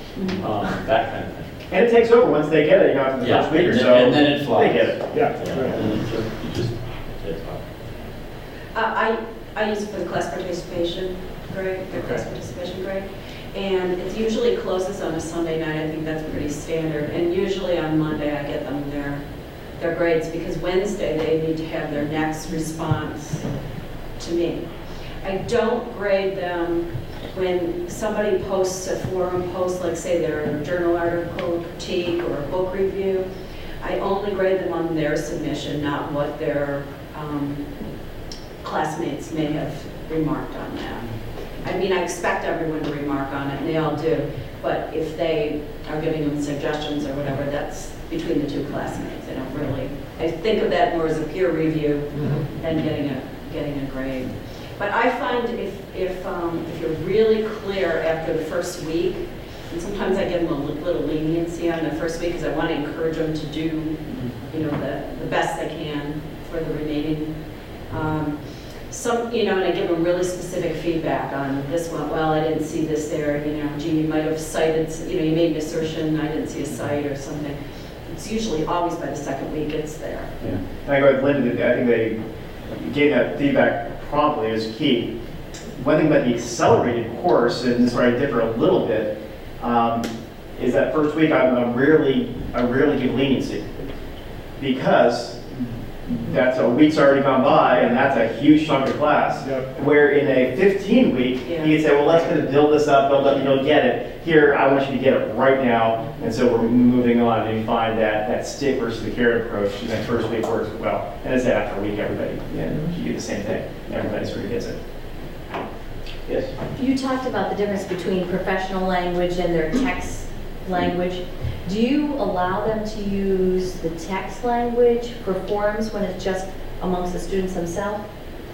That kind of thing. And it takes over once they get it, after the Yeah, first week or and so. then it flies. They get it. Yeah. And it just takes off. I use it for the class participation grade, their class Okay. participation grade. And it usually closes on a Sunday night. I think that's pretty standard. And usually on Monday, I get them their grades, because Wednesday, they need to have their next response to me. I don't grade them when somebody posts a forum post, like say their journal article critique or a book review. I only grade them on their submission, not what their classmates may have remarked on that. I mean, I expect everyone to remark on it, and they all do, but if they are giving them suggestions or whatever, that's between the two classmates. I think of that more as a peer review than getting a grade. But I find if you're really clear after the first week, and sometimes I give them a little leniency on the first week because I want to encourage them to do, the best they can for the remaining. And I give them really specific feedback on this one. Well, I didn't see this there. Gee, you might have cited, you made an assertion, I didn't see a cite or something. It's usually always by the second week it's there. Yeah. And I go with Linda, I think they gave that feedback promptly is key. One thing about the accelerated course, and this is where I differ a little bit, is that first week I rarely give leniency, because that's a week's already gone by, and that's a huge chunk of class. Yep. Where in a 15-week, Yeah. you can say, well, let's kind of build this up, build up, get it. Here, I want you to get it right now, and so we're moving on, and you find that stick versus the carrot approach in that first week works well. And as I said, after a week, everybody, you do the same thing. Everybody sort of gets it. Yes? You talked about the difference between professional language and their text language. Do you allow them to use the text language for forums when it's just amongst the students themselves?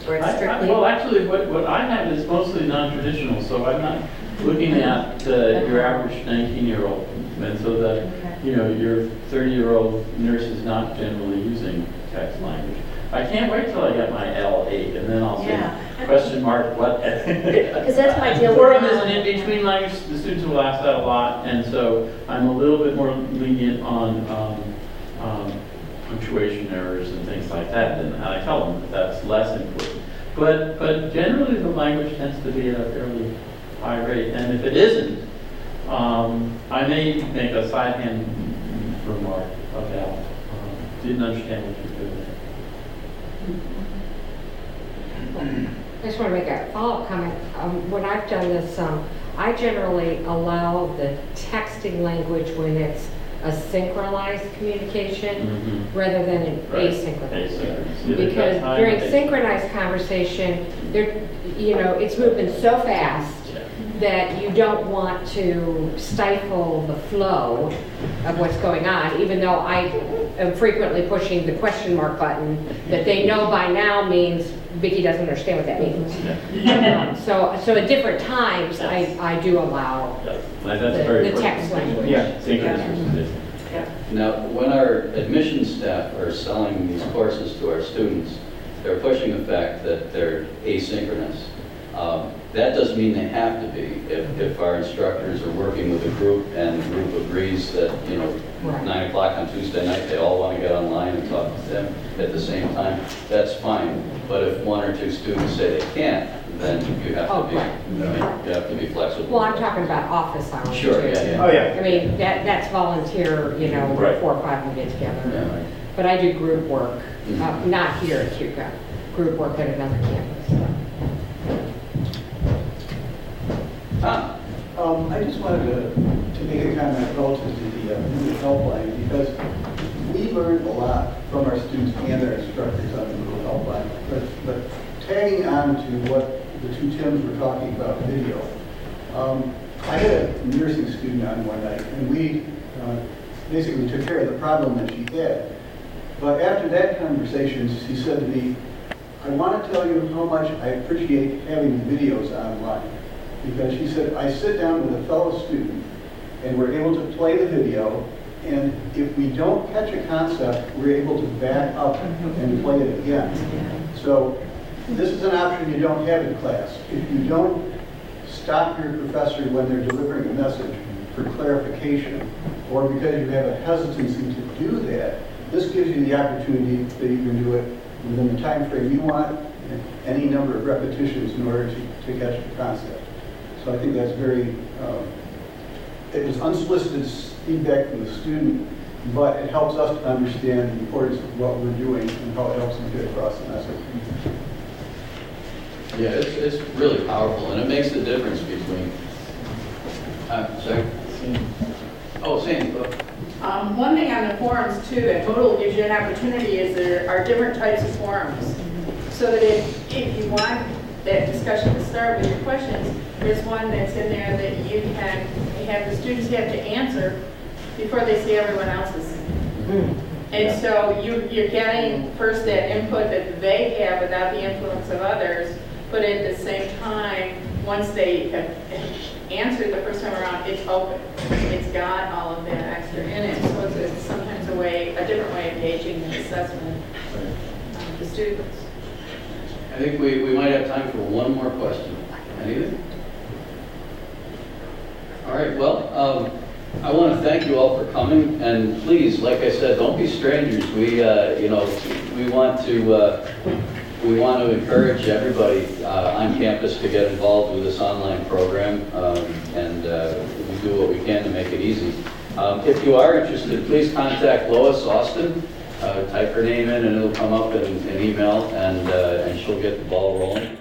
Or it's strictly? Well, actually, what I have is mostly non-traditional, so I'm not looking at your average 19-year-old. And so that, your 30-year-old nurse is not generally using text language. I can't wait till I get my L8, and then I'll say, question mark, what? Because that's my deal. Forum is an in-between language. The students will ask that a lot, and so I'm a little bit more lenient on punctuation errors and things like that, and I tell them that that's less important. But generally, the language tends to be at a fairly high rate, and if it isn't, I may make a sidehand remark about didn't understand what you're doing. I just want to make a follow-up comment. When I've done this, I generally allow the texting language when it's a synchronized communication rather than an asynchronous. Because during synchronized conversation, it's moving so fast that you don't want to stifle the flow of what's going on, even though I am frequently pushing the question mark button that they know by now means Vicki doesn't understand what that means. So at different times, I do allow the text language. Yeah. Now, when our admissions staff are selling these courses to our students, they're pushing the fact that they're asynchronous. That doesn't mean they have to be. If our instructors are working with a group and the group agrees that, 9 o'clock on Tuesday night, they all want to get online and talk to them at the same time, that's fine. But if one or two students say they can't, then you have to be flexible. Well, I'm talking about office hours. Sure, too. yeah. Oh, yeah. I mean, that's volunteer, Right. 4 or 5 of them get together. Yeah. But I do group work, not here at Keuka, group work at another campus. Tom? I just wanted to make a comment relative to the Google helpline, because we learned a lot from our students and their instructors on the Google helpline. But tagging on to what the two Tims were talking about, video, I had a nursing student on one night, and we basically took care of the problem that she had. But after that conversation, she said to me, I want to tell you how much I appreciate having the videos online. Because she said, I sit down with a fellow student and we're able to play the video, and if we don't catch a concept, we're able to back up and play it again. So this is an option you don't have in class. If you don't stop your professor when they're delivering a message for clarification, or because you have a hesitancy to do that, this gives you the opportunity that you can do it within the time frame you want, and any number of repetitions in order to catch the concept. So I think that's very, it was unsolicited feedback from the student, but it helps us to understand the importance of what we're doing and how it helps them get across the message. Yeah, it's really powerful, and it makes the difference between, sorry? Oh, Sandy, go. One thing on the forums too that totally gives you an opportunity is there are different types of forums. So that if you want that discussion to start with your questions, there's one that's in there that you can have the students have to answer before they see everyone else's. And so you're getting first that input that they have without the influence of others, but at the same time, once they have answered the first time around, it's open. It's got all of that extra in it. So it's sometimes a different way of gauging the assessment of the students. I think we might have time for one more question. Anything? All right, well, I want to thank you all for coming, and please, like I said, don't be strangers. We want to encourage everybody on campus to get involved with this online program, and we do what we can to make it easy. If you are interested, please contact Lois Austen. Type her name in and it'll come up in an email, and she'll get the ball rolling.